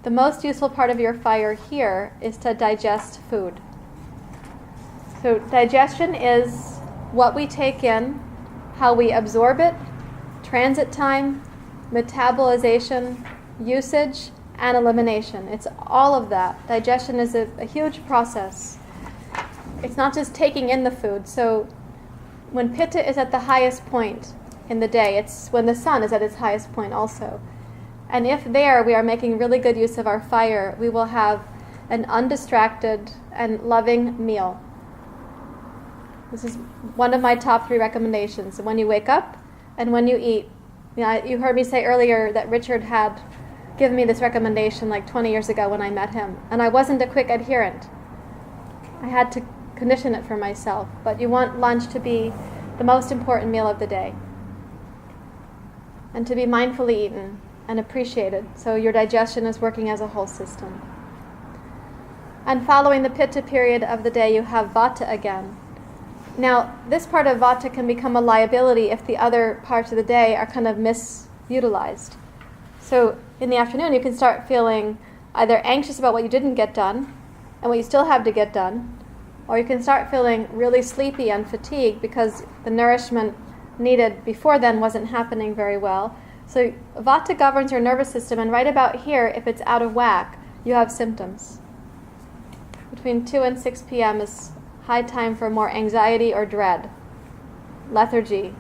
the most useful part of your fire here is to digest food. So digestion is what we take in, how we absorb it, transit time, metabolization, usage, and elimination. It's all of that. Digestion is a huge process. It's not just taking in the food. So when Pitta is at the highest point in the day, it's when the sun is at its highest point also. And if there we are making really good use of our fire, we will have an undistracted and loving meal. This is one of my top 3 recommendations. When you wake up and when you eat. You heard me say earlier that Richard had given me this recommendation like 20 years ago when I met him. And I wasn't a quick adherent. I had to condition it for myself. But you want lunch to be the most important meal of the day. And to be mindfully eaten and appreciated, so your digestion is working as a whole system. And following the Pitta period of the day, you have Vata again. Now, this part of Vata can become a liability if the other parts of the day are kind of misutilized. So in the afternoon, you can start feeling either anxious about what you didn't get done and what you still have to get done, or you can start feeling really sleepy and fatigued because the nourishment needed before then wasn't happening very well. So Vata governs your nervous system, and right about here, if it's out of whack, you have symptoms. Between 2 and 6 p.m. is high time for more anxiety or dread, lethargy.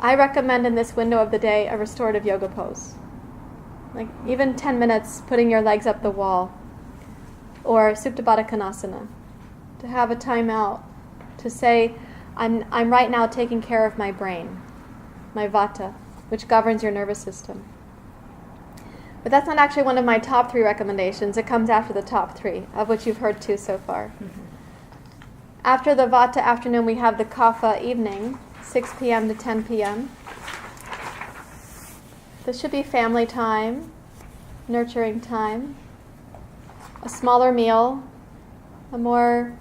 I recommend in this window of the day a restorative yoga pose. Like even 10 minutes putting your legs up the wall, or Supta Baddha Konasana, to have a time out, to say, I'm right now taking care of my brain, my Vata, which governs your nervous system. But that's not actually one of my top 3 recommendations. It comes after the top 3, of which you've heard 2 so far. Mm-hmm. After the Vata afternoon, we have the Kapha evening, 6 p.m. to 10 p.m. This should be family time, nurturing time, a smaller meal, a more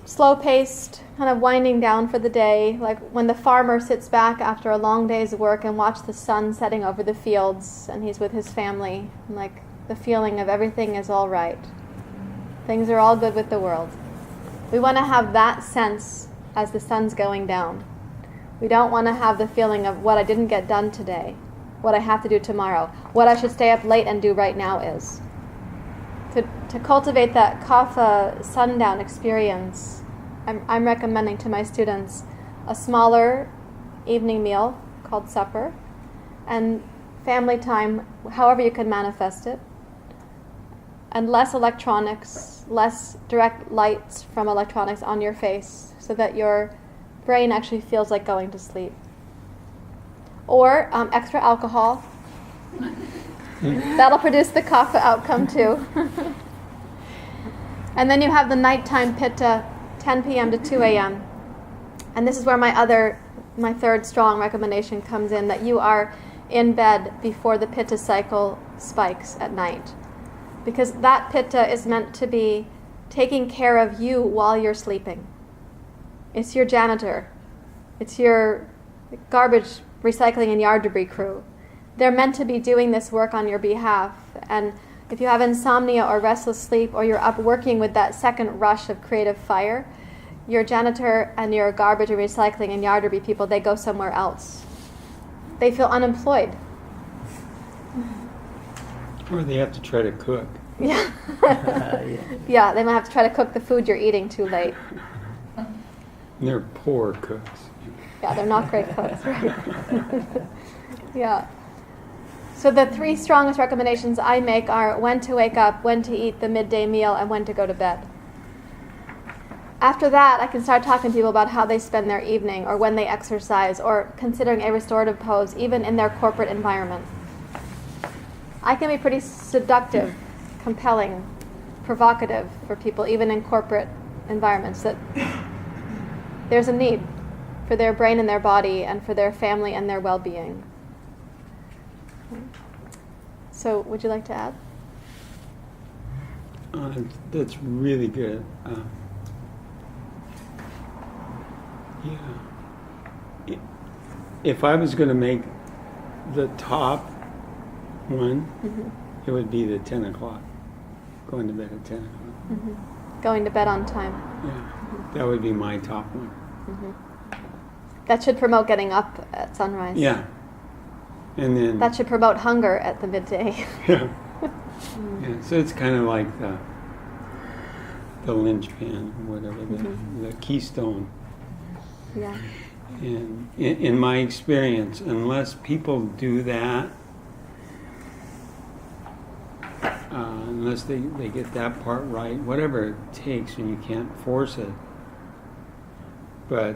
slow-paced, kind of winding down for the day, like when the farmer sits back after a long day's work and watches the sun setting over the fields and he's with his family, and like the feeling of everything is all right. Things are all good with the world. We want to have that sense as the sun's going down. We don't want to have the feeling of what I didn't get done today, what I have to do tomorrow, what I should stay up late and do right now is. To cultivate that Kapha sundown experience, I'm recommending to my students a smaller evening meal called supper and family time, however you can manifest it, and less electronics, less direct lights from electronics on your face so that your brain actually feels like going to sleep. Or extra alcohol. That'll produce the Kapha outcome too. And then you have the nighttime Pitta, 10 p.m. to 2 a.m. And this is where my third strong recommendation comes in, that you are in bed before the Pitta cycle spikes at night. Because that Pitta is meant to be taking care of you while you're sleeping. It's your janitor. It's your garbage, recycling, and yard debris crew. They're meant to be doing this work on your behalf. And if you have insomnia or restless sleep, or you're up working with that second rush of creative fire, your janitor and your garbage and recycling and yard debris people, they go somewhere else. They feel unemployed. Or they have to try to cook. Yeah. Yeah. Yeah, they might have to try to cook the food you're eating too late. And they're poor cooks. Yeah, they're not great cooks, right? Yeah. So the 3 strongest recommendations I make are when to wake up, when to eat the midday meal, and when to go to bed. After that, I can start talking to people about how they spend their evening, or when they exercise, or considering a restorative pose, even in their corporate environment. I can be pretty seductive, compelling, provocative for people, even in corporate environments, that there's a need for their brain and their body and for their family and their well-being. So, would you like to add? That's really good. Yeah. If I was going to make the top one, it would be the 10 o'clock. Going to bed at 10 o'clock. Going to bed on time. Yeah. That would be my top one. That should promote getting up at sunrise. Yeah. And then... That should promote hunger at the midday. Yeah. Yeah. So it's kind of like the linchpin, or whatever, the keystone. Yeah. And in my experience, unless people do that, unless they get that part right, whatever it takes, and you can't force it, but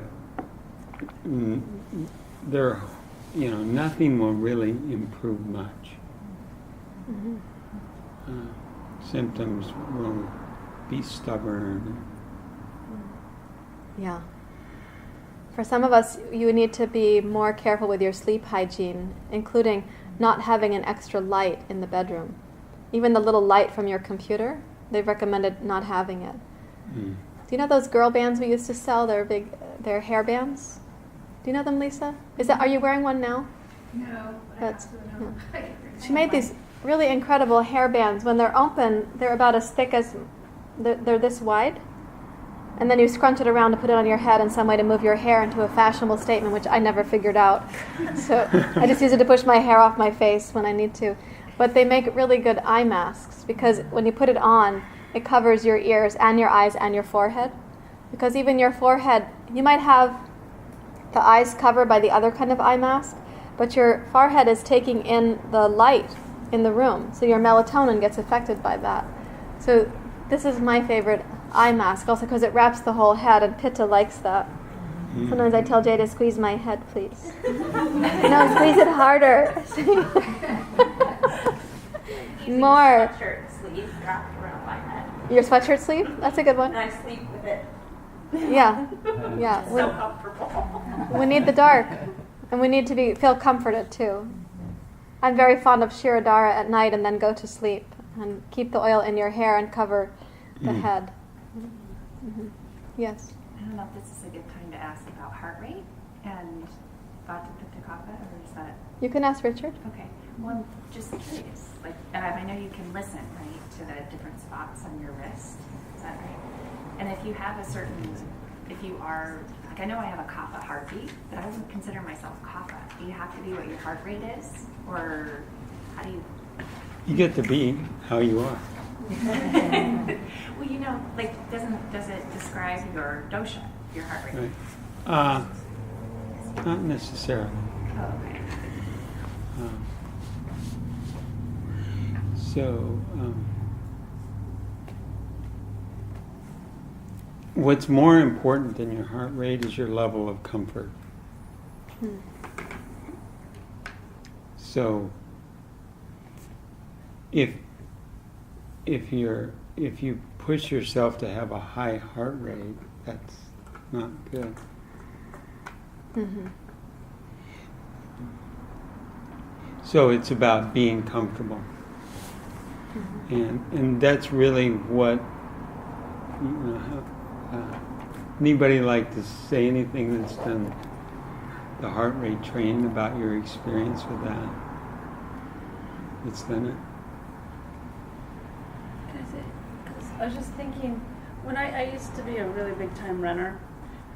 nothing will really improve much. Symptoms will be stubborn. Yeah. For some of us, you need to be more careful with your sleep hygiene, including not having an extra light in the bedroom. Even the little light from your computer, they've recommended not having it. Do you know those girl bands we used to sell? They're hair bands. Do you know them, Lisa? Are you wearing one now? No, That's, no. She made these really incredible hair bands. When they're open, they're about as thick as, they're this wide. And then you scrunch it around to put it on your head in some way to move your hair into a fashionable statement, which I never figured out. So I just use it to push my hair off my face when I need to. But they make really good eye masks, because when you put it on, it covers your ears and your eyes and your forehead. Because even your forehead, you might have the eyes covered by the other kind of eye mask, but your forehead is taking in the light in the room, so your melatonin gets affected by that. So this is my favorite eye mask, also because it wraps the whole head, and Pitta likes that. Sometimes I tell Jay to squeeze my head, please. No, squeeze it harder. More. Sweatshirt sleeve wrapped around my head. Your sweatshirt sleeve? That's a good one. And I sleep with it. Yeah. Yeah. So comfortable. We need the dark, and we need to feel comforted too. I'm very fond of Shirodara at night, and then go to sleep and keep the oil in your hair and cover the head. Yes. I don't know if this is a good time to ask about heart rate and Vata Pitta Kapha, or is that... You can ask Richard. Okay. Well, I'm just curious. And I know you can listen, right, to the different spots on your wrist. Is that right? And if you have if you are, I know I have a Kapha heartbeat, but I wouldn't consider myself Kapha. Do you have to be what your heart rate is? Or how do you... You get to be how you are. Well, does it describe your dosha, your heart rate? Right. Not necessarily. Oh, okay. What's more important than your heart rate is your level of comfort. So, if you push yourself to have a high heart rate, that's not good. So it's about being comfortable. And that's really what Anybody like to say anything that's done the heart rate training about your experience with that? It's done it. Because I was just thinking, when I used to be a really big time runner,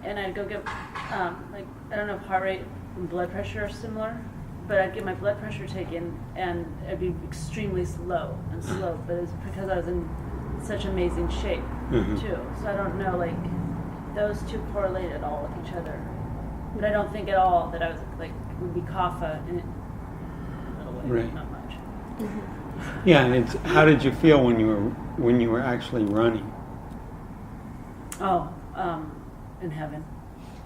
and I'd go get like, I don't know if heart rate and blood pressure are similar, but I'd get my blood pressure taken and it'd be extremely slow, but it's because I was in such amazing shape too. So I don't know, like, those two correlate at all with each other. But I don't think at all that I was like, would be kapha in a little way, Right. not much. Yeah, and it's how did you feel when you were actually running? Oh, in heaven.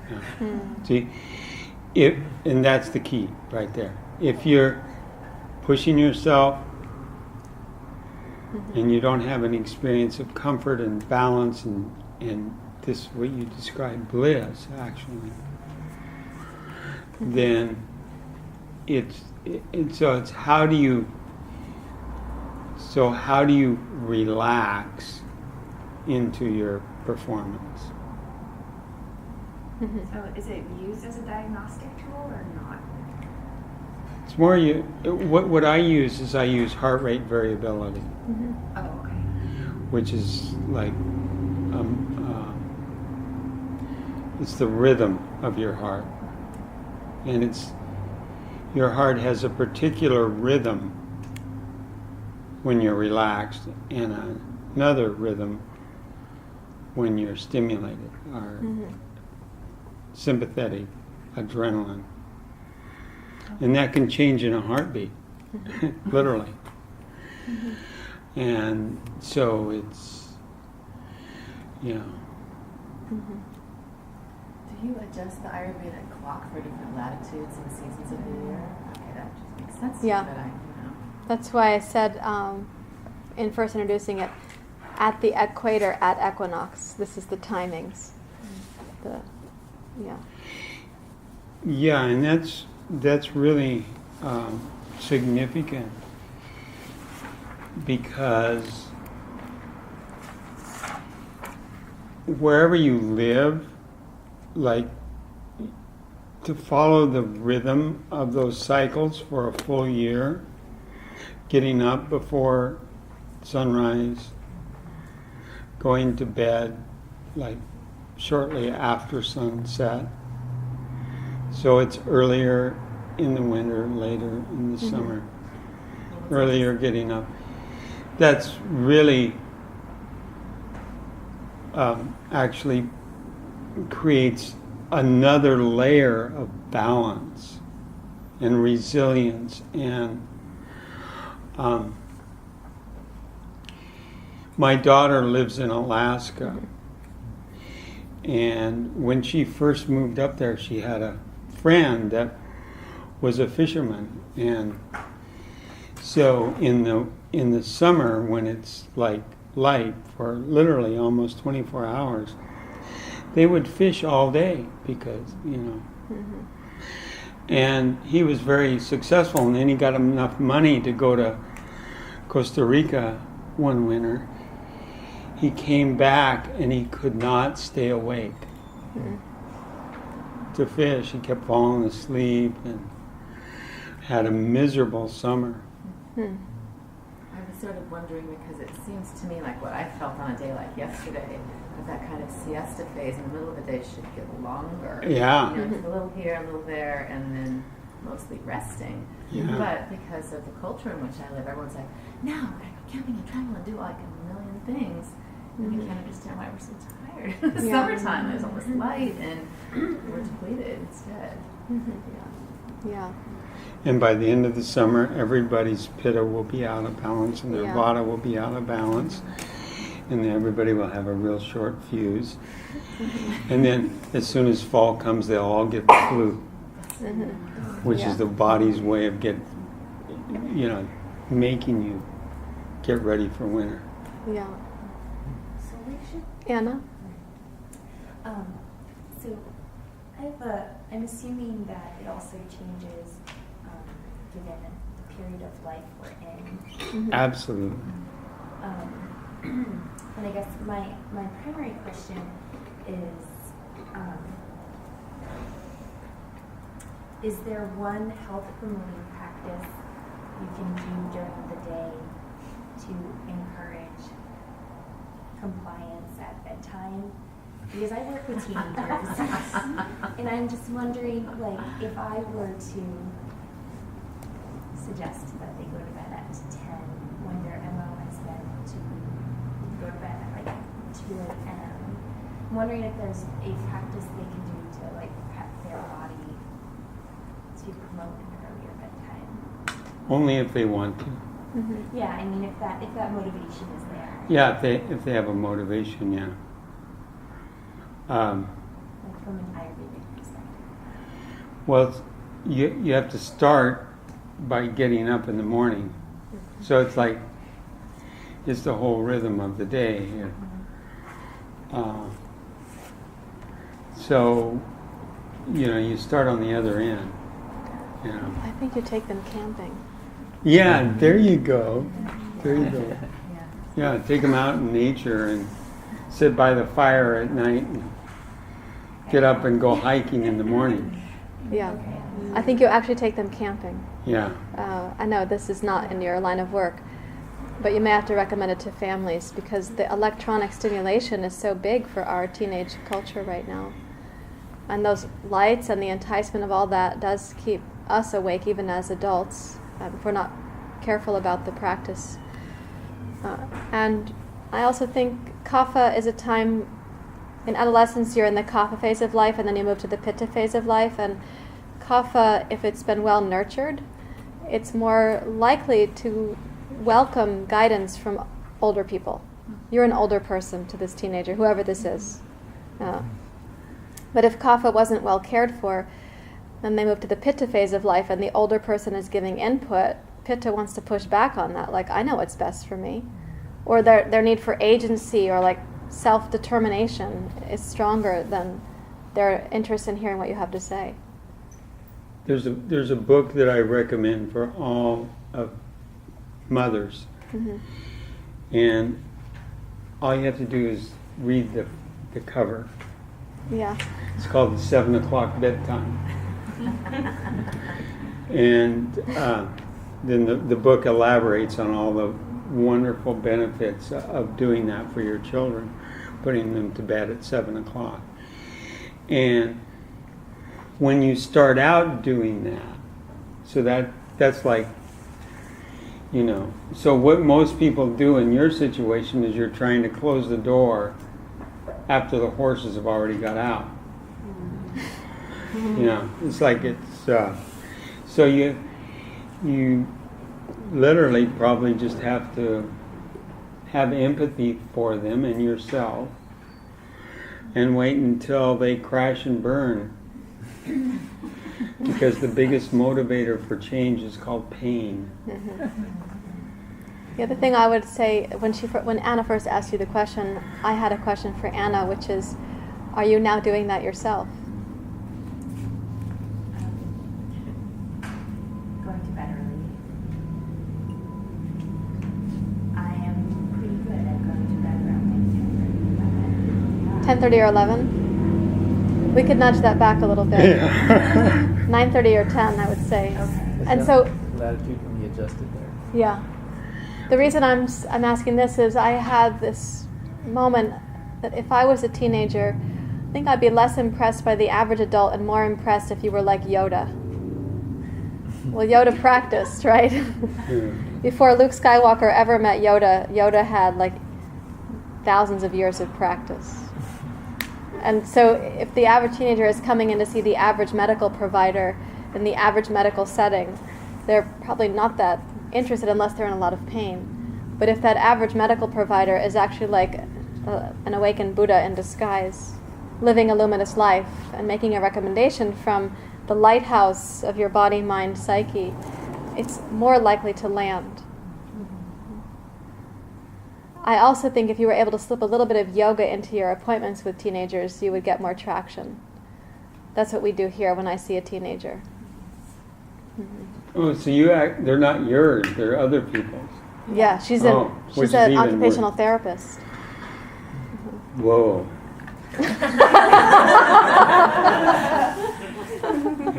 Yeah. See, and that's the key right there. If you're pushing yourself and you don't have an experience of comfort and balance and this what you described bliss actually, then it's how do you relax into your performance? So is it used as a diagnostic tool or not? It's more what I use is I use heart rate variability, Oh, okay. which is like it's the rhythm of your heart, and your heart has a particular rhythm when you're relaxed and another rhythm when you're stimulated or sympathetic, adrenaline. And that can change in a heartbeat, literally. And so it's, Do you adjust the Ayurvedic clock for different latitudes and seasons of the year? Okay, that just makes sense to me, but That's why I said in first introducing it, at the equator, at equinox. This is the timings. Yeah, and that's really significant because wherever you live, like to follow the rhythm of those cycles for a full year, getting up before sunrise, going to bed like shortly after sunset. So it's earlier in the winter, later in the summer. Earlier getting up. That's really actually creates another layer of balance and resilience. And my daughter lives in Alaska. And when she first moved up there, she had a friend that was a fisherman, and so in the summer when it's like light for literally almost 24 hours, they would fish all day because and he was very successful, and then he got enough money to go to Costa Rica one winter. He came back and he could not stay awake to fish. He kept falling asleep and had a miserable summer. I was sort of wondering because it seems to me like what I felt on a day like yesterday, that kind of siesta phase in the middle of the day should get longer. Yeah. It's a little here, a little there, and then mostly resting. Yeah. But because of the culture in which I live, everyone's like, no, we're going to go camping and travel and do like a million things. And we can't understand why we're so tired. The summertime is almost light and we're depleted instead. Yeah. And by the end of the summer, everybody's pitta will be out of balance and their vata will be out of balance. And then everybody will have a real short fuse. And then as soon as fall comes, they'll all get the flu, which is the body's way of making you get ready for winter. Yeah. Anna? So I'm assuming that it also changes given the period of life we're in. Absolutely. And I guess my primary question is there one health promoting practice you can do during the day to encourage compliance at bedtime? Because I work with teenagers, and I'm just wondering, like, if I were to suggest that they go to bed at 10 when their MO has been to go to bed at like 2 a.m. I'm wondering if there's a practice they can do to like prep their body to promote an earlier bedtime. Only if they want to. Mm-hmm. Yeah, I mean if that motivation is there. Yeah, if they have a motivation, yeah. Like from an Ayurvedic perspective. Well, you have to start by getting up in the morning. So it's like, it's the whole rhythm of the day here. So, you start on the other end. I think you take them camping. Yeah, there you go. There you go. Yeah, take them out in nature and sit by the fire at night and get up and go hiking in the morning. Yeah. I think you actually take them camping. Yeah. I know this is not in your line of work, but you may have to recommend it to families because the electronic stimulation is so big for our teenage culture right now. And those lights and the enticement of all that does keep us awake even as adults if we're not careful about the practice. And I also think kapha is a time, in adolescence you're in the kapha phase of life and then you move to the pitta phase of life, and kapha, if it's been well nurtured, it's more likely to welcome guidance from older people. You're an older person to this teenager, whoever this is. But if kapha wasn't well cared for, then they move to the pitta phase of life and the older person is giving input. Pitta wants to push back on that, like, I know what's best for me. Or their need for agency or like self-determination is stronger than their interest in hearing what you have to say. There's a book that I recommend for all of mothers. Mm-hmm. And all you have to do is read the cover. Yeah. It's called The 7 O'Clock Bedtime. And then the book elaborates on all the wonderful benefits of doing that for your children, putting them to bed at 7 o'clock. And when you start out doing that, so that's like, so what most people do in your situation is you're trying to close the door after the horses have already got out. It's like so you literally probably just have to have empathy for them and yourself and wait until they crash and burn. Because the biggest motivator for change is called pain. Mm-hmm. The other thing I would say, when Anna first asked you the question, I had a question for Anna, which is, are you now doing that yourself? Going to bed early. I am pretty good at going to bed around 10:30 or 11? We could nudge that back a little bit. 9:30 or 10, I would say. Okay. And so latitude can be adjusted there. Yeah. The reason I'm asking this is I had this moment that if I was a teenager, I think I'd be less impressed by the average adult and more impressed if you were like Yoda. Well, Yoda practiced, right? Before Luke Skywalker ever met Yoda, Yoda had like thousands of years of practice. And so if the average teenager is coming in to see the average medical provider in the average medical setting, they're probably not that interested unless they're in a lot of pain. But if that average medical provider is actually like an awakened Buddha in disguise, living a luminous life and making a recommendation from the lighthouse of your body, mind, psyche, it's more likely to land. I also think if you were able to slip a little bit of yoga into your appointments with teenagers, you would get more traction. That's what we do here when I see a teenager. Mm-hmm. Oh, so they're not yours, they're other people's. Yeah, she's which she's is an even occupational worse. therapist. Whoa.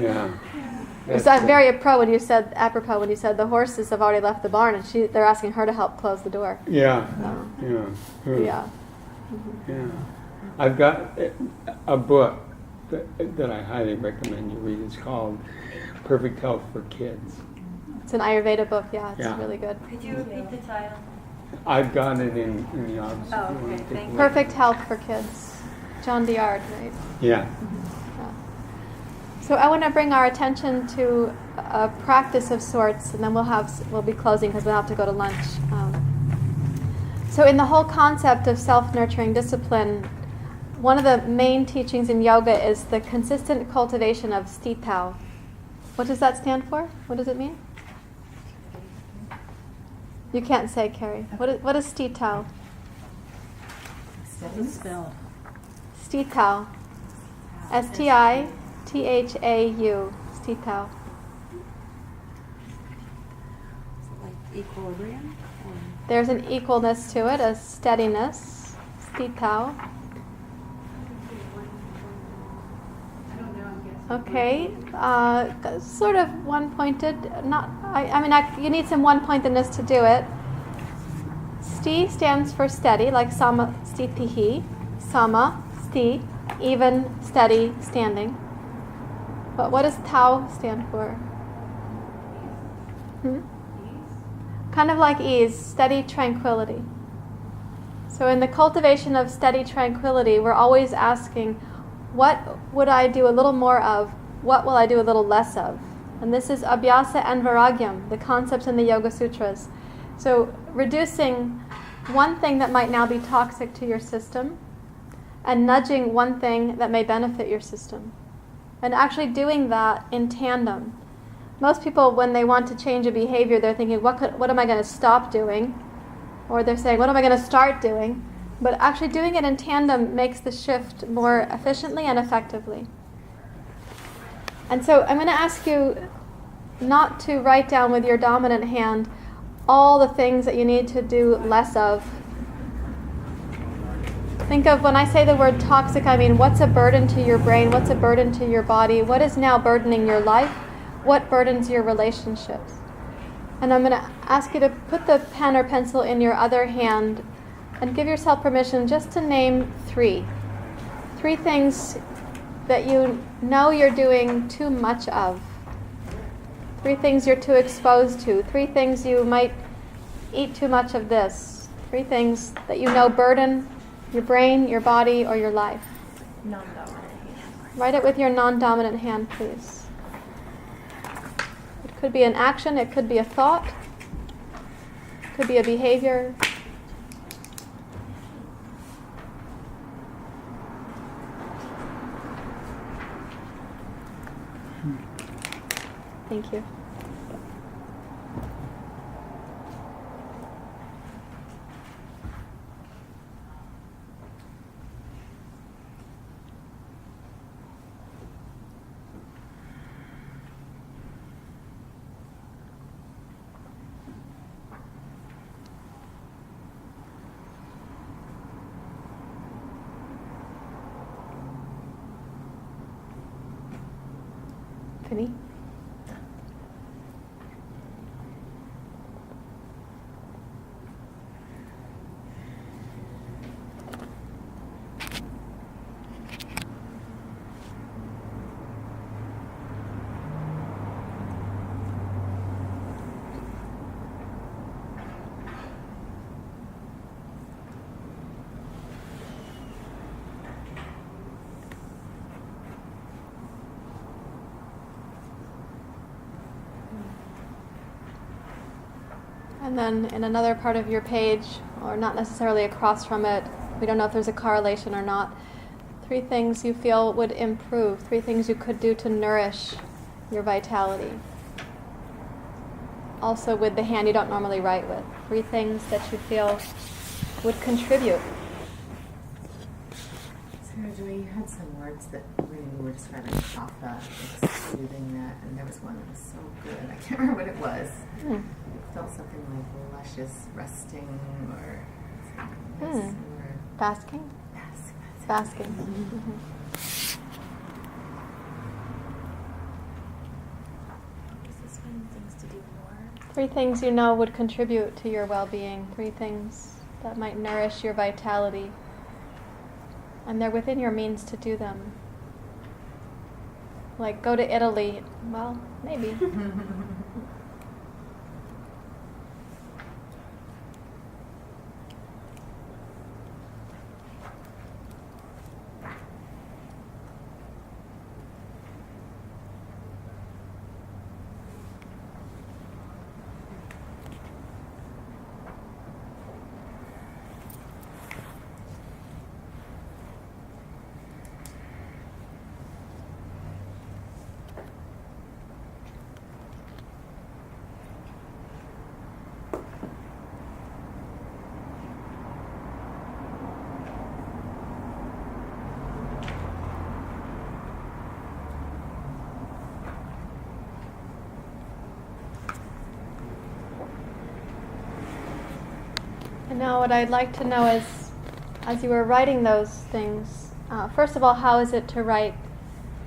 Yeah. So I'm very apropos when you said the horses have already left the barn and they're asking her to help close the door. Yeah. Oh. Yeah. Yeah. Yeah. I've got a book that I highly recommend you read. It's called Perfect Health for Kids. It's an Ayurveda book, yeah, it's Yeah. really good. Could you repeat the title? I've got it in the office. if Oh, you want okay, to take thank a you. look. Perfect Health for Kids. John Diard, right? Yeah. Yeah. So I want to bring our attention to a practice of sorts, and then we'll be closing because we'll have to go to lunch. So in the whole concept of self-nurturing discipline, one of the main teachings in yoga is the consistent cultivation of stitau. What does that stand for? What does it mean? You can't say, Carrie. What is stitau? Spelled. Stitau. S-T-I-T-H-A-U. Stitau. Like equilibrium? There's an equalness to it, a steadiness. Stitau. Okay, sort of one-pointed. You need some one-pointedness to do it. Sti stands for steady, like sama stitihi. Sama, sti, even, steady, standing. But what does tau stand for? Kind of like ease, steady tranquility. So in the cultivation of steady tranquility, we're always asking, what would I do a little more of? What will I do a little less of? And this is abhyasa and vairagyam, the concepts in the Yoga Sutras. So reducing one thing that might now be toxic to your system and nudging one thing that may benefit your system. And actually doing that in tandem. Most people, when they want to change a behavior, they're thinking, what am I going to stop doing? Or they're saying, what am I going to start doing? But actually doing it in tandem makes the shift more efficiently and effectively. And so I'm going to ask you not to write down with your dominant hand all the things that you need to do less of. Think of, when I say the word toxic, I mean what's a burden to your brain, what's a burden to your body, what is now burdening your life, what burdens your relationships. And I'm going to ask you to put the pen or pencil in your other hand and give yourself permission just to name 3. 3 things that you know you're doing too much of. 3 things you're too exposed to. 3 things you might eat too much of this. 3 things that you know burden your brain, your body, or your life. Non-dominant hand. Write it with your non-dominant hand, please. It could be an action, it could be a thought, it could be a behavior. Thank you. Penny? And then in another part of your page, or not necessarily across from it, we don't know if there's a correlation or not, 3 things you feel would improve, 3 things you could do to nourish your vitality. Also with the hand you don't normally write with. 3 things that you feel would contribute. Sarah Joy, you had some words that when you were describing hatha, like soothing that, and there was one that was so good. I can't remember what it was. It felt something like luscious resting or something or Basking? Basking. Mm-hmm. Is this one things to do more? 3 things you know would contribute to your well-being. 3 things that might nourish your vitality. And they're within your means to do them. Like go to Italy. Well, maybe. And now what I'd like to know is, as you were writing those things, first of all, how is it to write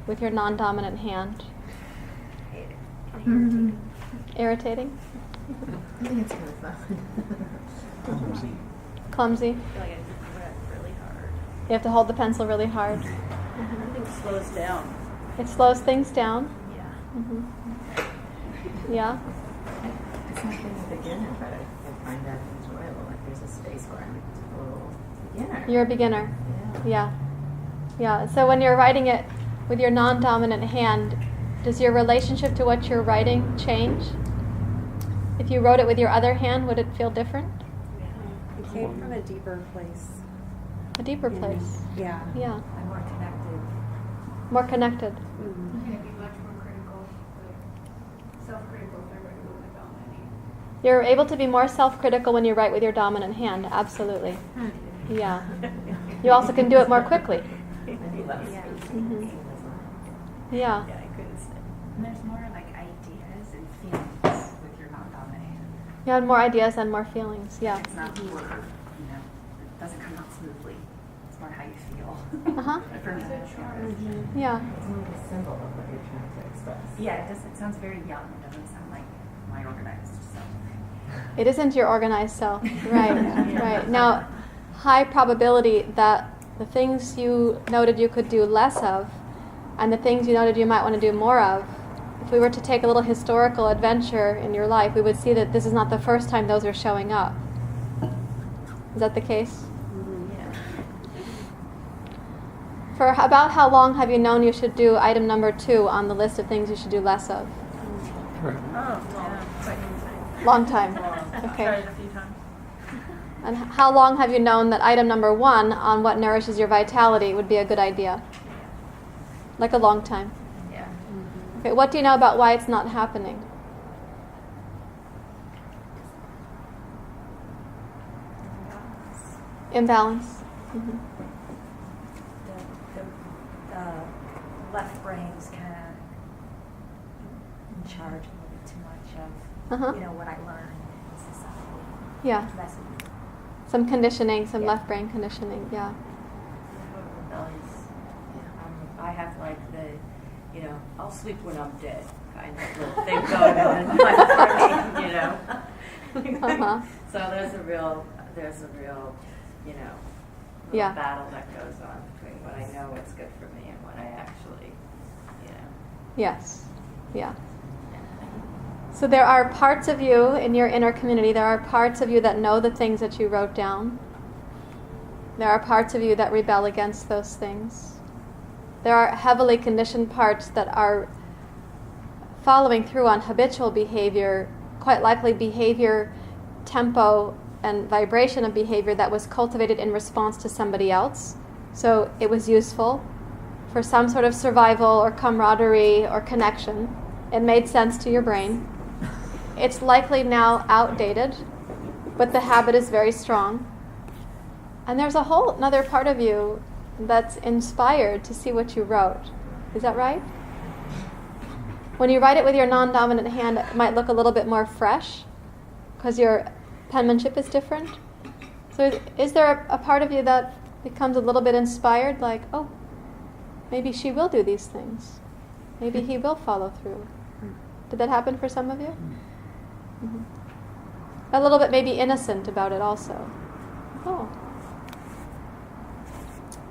with your non-dominant hand? Irritating? I think it's kind of fun. Clumsy? I feel like I have to grip really hard. You have to hold the pencil really hard. Everything slows down. It slows things down. Yeah. Yeah. It's not being a beginner, but I find that enjoyable. Like there's a space where I'm a total beginner. You're a beginner. Yeah. Yeah. So when you're writing it with your non-dominant hand, does your relationship to what you're writing change? If you wrote it with your other hand, would it feel different? It came from a deeper place. A deeper place. Yeah. Yeah. I'm more connected. More connected. I'm going to be much more critical, like self-critical if I write with my dominant hand. You're able to be more self-critical when you write with your dominant hand. Absolutely. Yeah. You also can do it more quickly. Mm-hmm. Yeah. And there's more like ideas and feelings with your non-dominant hand. You have more ideas and more feelings. Yeah. It's not word, it doesn't come out smoothly. It's more how you feel. Uh-huh. For me. Yeah. It's more of a symbol of what you're trying to express. Yeah, it sounds very young. It doesn't sound like my organized self. It isn't your organized self. Right. Right. Now, high probability that the things you noted you could do less of and the things you noted you might want to do more of, if we were to take a little historical adventure in your life, we would see that this is not the first time those are showing up. Is that the case? Yeah. For about how long have you known you should do item number 2 on the list of things you should do less of? Oh, yeah. Long time. Tried Okay. it a few times. And how long have you known that item number 1 on what nourishes your vitality would be a good idea? Like a long time. Yeah. Okay, what do you know about why it's not happening? Imbalance. Mm-hmm. The left brain's kind of in charge a little bit too much of, Uh-huh. what I learned in society. Yeah. Lessons. Some conditioning, some Yeah. left brain conditioning, yeah. I have like the, I'll sleep when I'm dead kind of little thing going on in my brain, Uh-huh. So there's a real, little Yeah. battle that goes on between what I know is good for me and what I actually, Yes. Yeah. So there are parts of you in your inner community, there are parts of you that know the things that you wrote down. There are parts of you that rebel against those things. There are heavily conditioned parts that are following through on habitual behavior, quite likely behavior, tempo, and vibration of behavior that was cultivated in response to somebody else. So it was useful for some sort of survival or camaraderie or connection. It made sense to your brain. It's likely now outdated, but the habit is very strong. And there's a whole another part of you that's inspired to see what you wrote. Is that right? When you write it with your non-dominant hand, it might look a little bit more fresh because your penmanship is different. So is there a part of you that becomes a little bit inspired, like, oh, maybe she will do these things. Maybe he will follow through. Did that happen for some of you? Mm-hmm. A little bit maybe innocent about it also. Oh.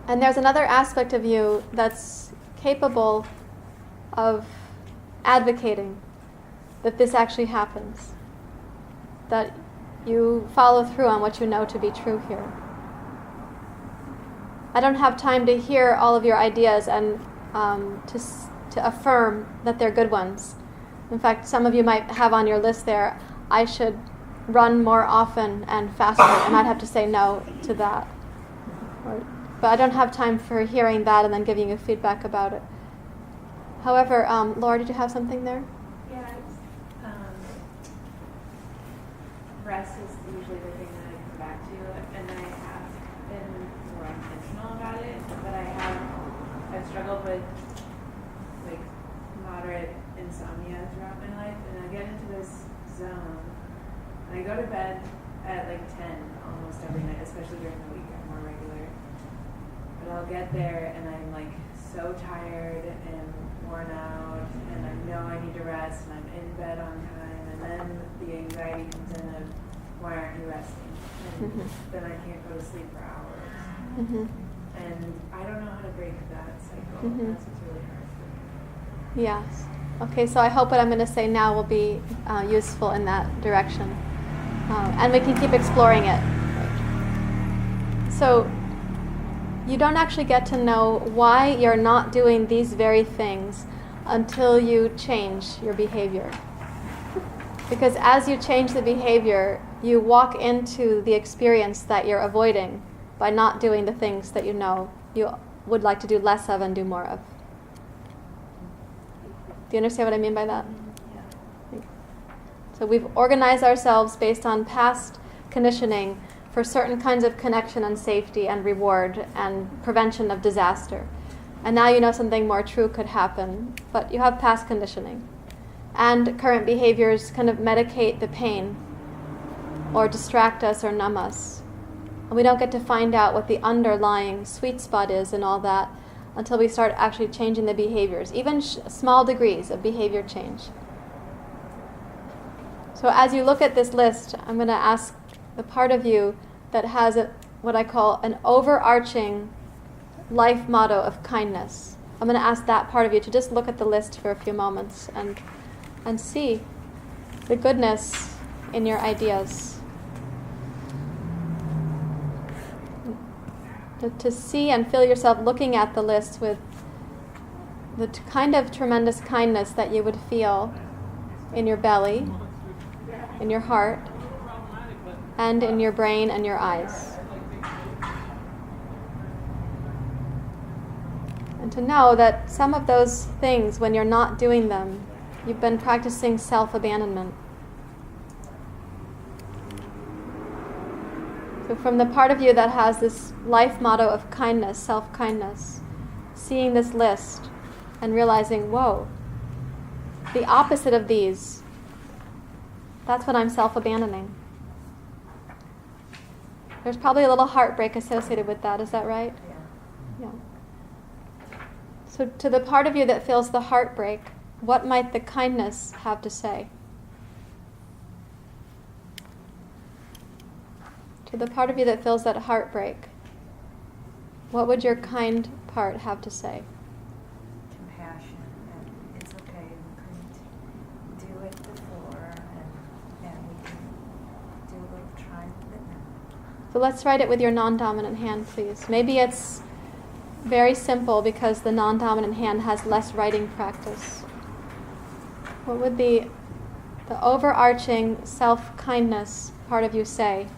And there's another aspect of you that's capable of advocating that this actually happens. That you follow through on what you know to be true here. I don't have time to hear all of your ideas and to affirm that they're good ones. In fact, some of you might have on your list there, I should run more often and faster, and I'd have to say no to that. But I don't have time for hearing that and then giving you feedback about it. However, Laura, did you have something there? Yeah, rest is usually the thing that I come back to, and I have been more intentional about it, but I've struggled with like moderate insomnia throughout my life, and I get into this zone, and I go to bed at like 10 almost every night, especially during the week, I'm more regular. But I'll get there and I'm like so tired and worn out, and I know I need to rest, and I'm in bed on time, and then the anxiety comes in of, why aren't you resting? And then I can't go to sleep for hours. And I don't know how to break that cycle. That's what's really hard for me. Yes. Okay, so I hope what I'm going to say now will be useful in that direction. And we can keep exploring it. So you don't actually get to know why you're not doing these very things until you change your behavior. Because as you change the behavior, you walk into the experience that you're avoiding by not doing the things that you know you would like to do less of and do more of. Do you understand what I mean by that? Yeah. So we've organized ourselves based on past conditioning for certain kinds of connection and safety and reward and prevention of disaster. And now you know something more true could happen, but you have past conditioning. And current behaviors kind of medicate the pain or distract us or numb us. And we don't get to find out what the underlying sweet spot is and all that until we start actually changing the behaviors, even small degrees of behavior change. So as you look at this list, I'm going to ask the part of you that has what I call an overarching life motto of kindness. I'm going to ask that part of you to just look at the list for a few moments and see the goodness in your ideas. To see and feel yourself looking at the list with the kind of tremendous kindness that you would feel in your belly, in your heart, and in your brain and your eyes. And to know that some of those things, when you're not doing them, you've been practicing self-abandonment. So from the part of you that has this life motto of kindness, self-kindness, seeing this list and realizing, whoa, the opposite of these, that's what I'm self-abandoning. There's probably a little heartbreak associated with that, is that right? Yeah. So to the part of you that feels the heartbreak, what might the kindness have to say? To the part of you that feels that heartbreak, what would your kind part have to say? Compassion, and it's okay, we couldn't do it before, and we can do a little trying with it now. So let's write it with your non-dominant hand, please. Maybe it's very simple because the non-dominant hand has less writing practice. What would the overarching self-kindness part of you say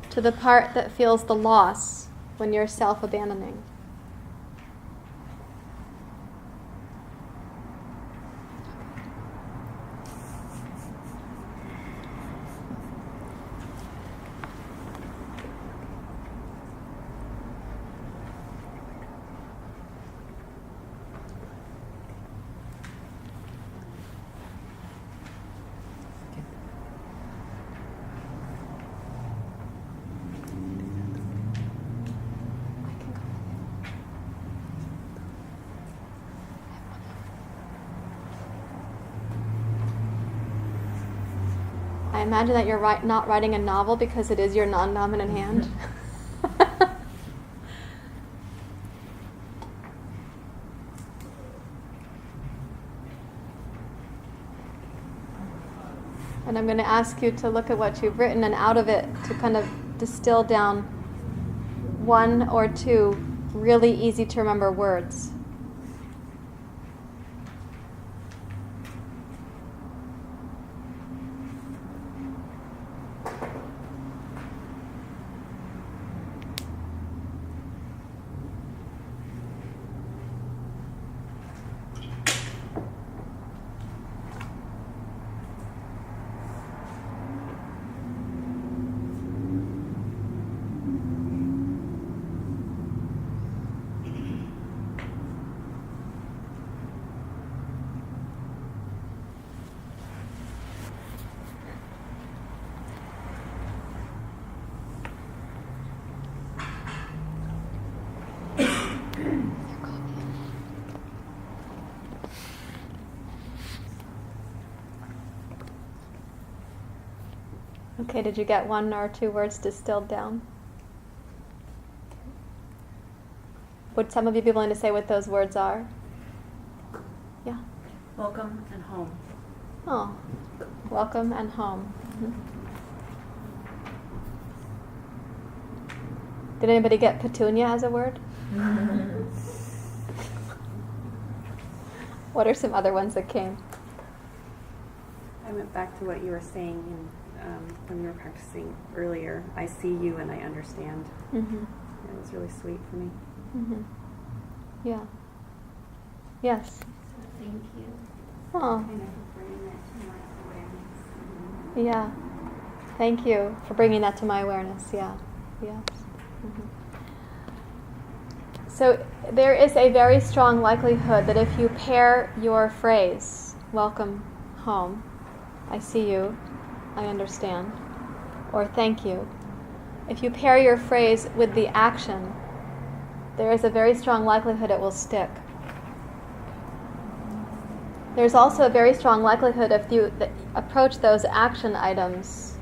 to the part that feels the loss when you're self-abandoning? imagine that you're not writing a novel because it is your non-dominant hand. And I'm going to ask you to look at what you've written and out of it to kind of distill down 1 or 2 really easy to remember words. Okay, did you get 1 or 2 words distilled down? Would some of you be willing to say what those words are? Yeah. Welcome and home. Oh, welcome and home. Mm-hmm. Did anybody get petunia as a word? What are some other ones that came? I went back to what you were saying when you were practicing earlier. I see you and I understand. Mm-hmm. It was really sweet for me. Mm-hmm. Yeah. Yes. Thank you. Oh. Kind of bringing that to my awareness. Yeah. Thank you for bringing that to my awareness. Yeah. Yes. Mm-hmm. So there is a very strong likelihood that if you pair your phrase, welcome home, I see you, I understand, or thank you, if you pair your phrase with the action, there is a very strong likelihood it will stick. There's also a very strong likelihood if you approach those action items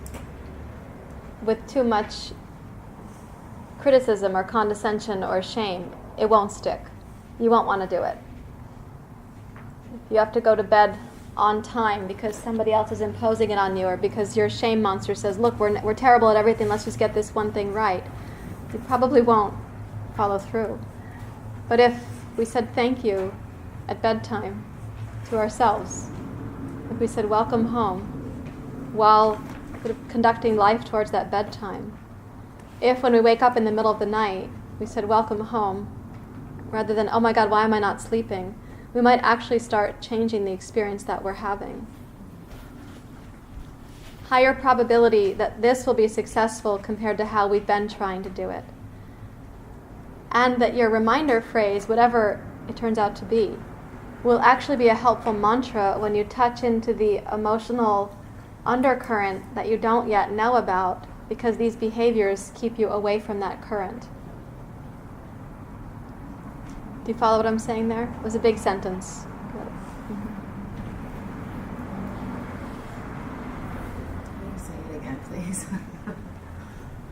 with too much criticism or condescension or shame, it won't stick. You won't want to do it. If you have to go to bed on time because somebody else is imposing it on you, or because your shame monster says, look, we're terrible at everything, let's just get this one thing right, you probably won't follow through. But if we said thank you at bedtime to ourselves, if we said welcome home while conducting life towards that bedtime, if when we wake up in the middle of the night we said welcome home rather than, oh my God, why am I not sleeping, we might actually start changing the experience that we're having. Higher probability that this will be successful compared to how we've been trying to do it. And that your reminder phrase, whatever it turns out to be, will actually be a helpful mantra when you touch into the emotional undercurrent that you don't yet know about, because these behaviors keep you away from that current. Do you follow what I'm saying there? It was a big sentence. Say it again, please.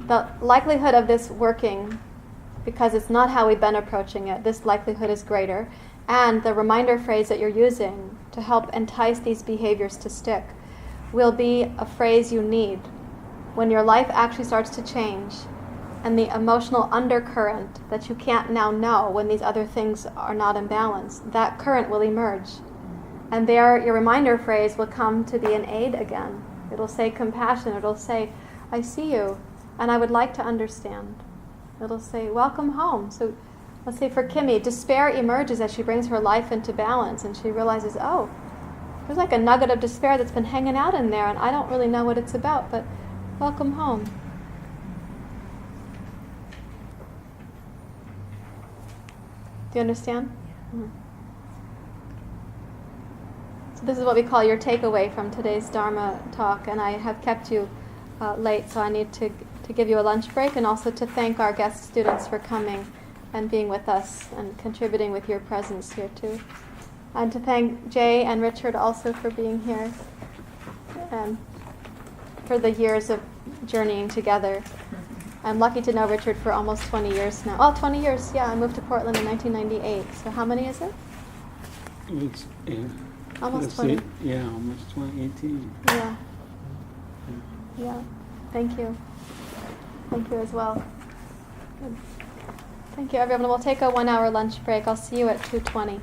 The likelihood of this working, because it's not how we've been approaching it, this likelihood is greater. And the reminder phrase that you're using to help entice these behaviors to stick will be a phrase you need when your life actually starts to change and the emotional undercurrent that you can't now know when these other things are not in balance, that current will emerge. And there your reminder phrase will come to be an aid again. It'll say compassion. It'll say, I see you and I would like to understand. It'll say, welcome home. So let's say for Kimmy, despair emerges as she brings her life into balance and she realizes, oh, there's like a nugget of despair that's been hanging out in there and I don't really know what it's about, but welcome home. Do you understand? Mm-hmm. So this is what we call your takeaway from today's Dharma talk, and I have kept you late, so I need to give you a lunch break and also to thank our guest students for coming and being with us and contributing with your presence here too. And to thank Jay and Richard also for being here. And for the years of journeying together. I'm lucky to know Richard for almost 20 years now. Oh, 20 years, yeah. I moved to Portland in 1998. So how many is it? It's, Almost let's 20. see, yeah, almost 2018. Yeah. Yeah. Thank you. Thank you as well. Good. Thank you, everyone. We'll take a 1-hour lunch break. I'll see you at 2:20.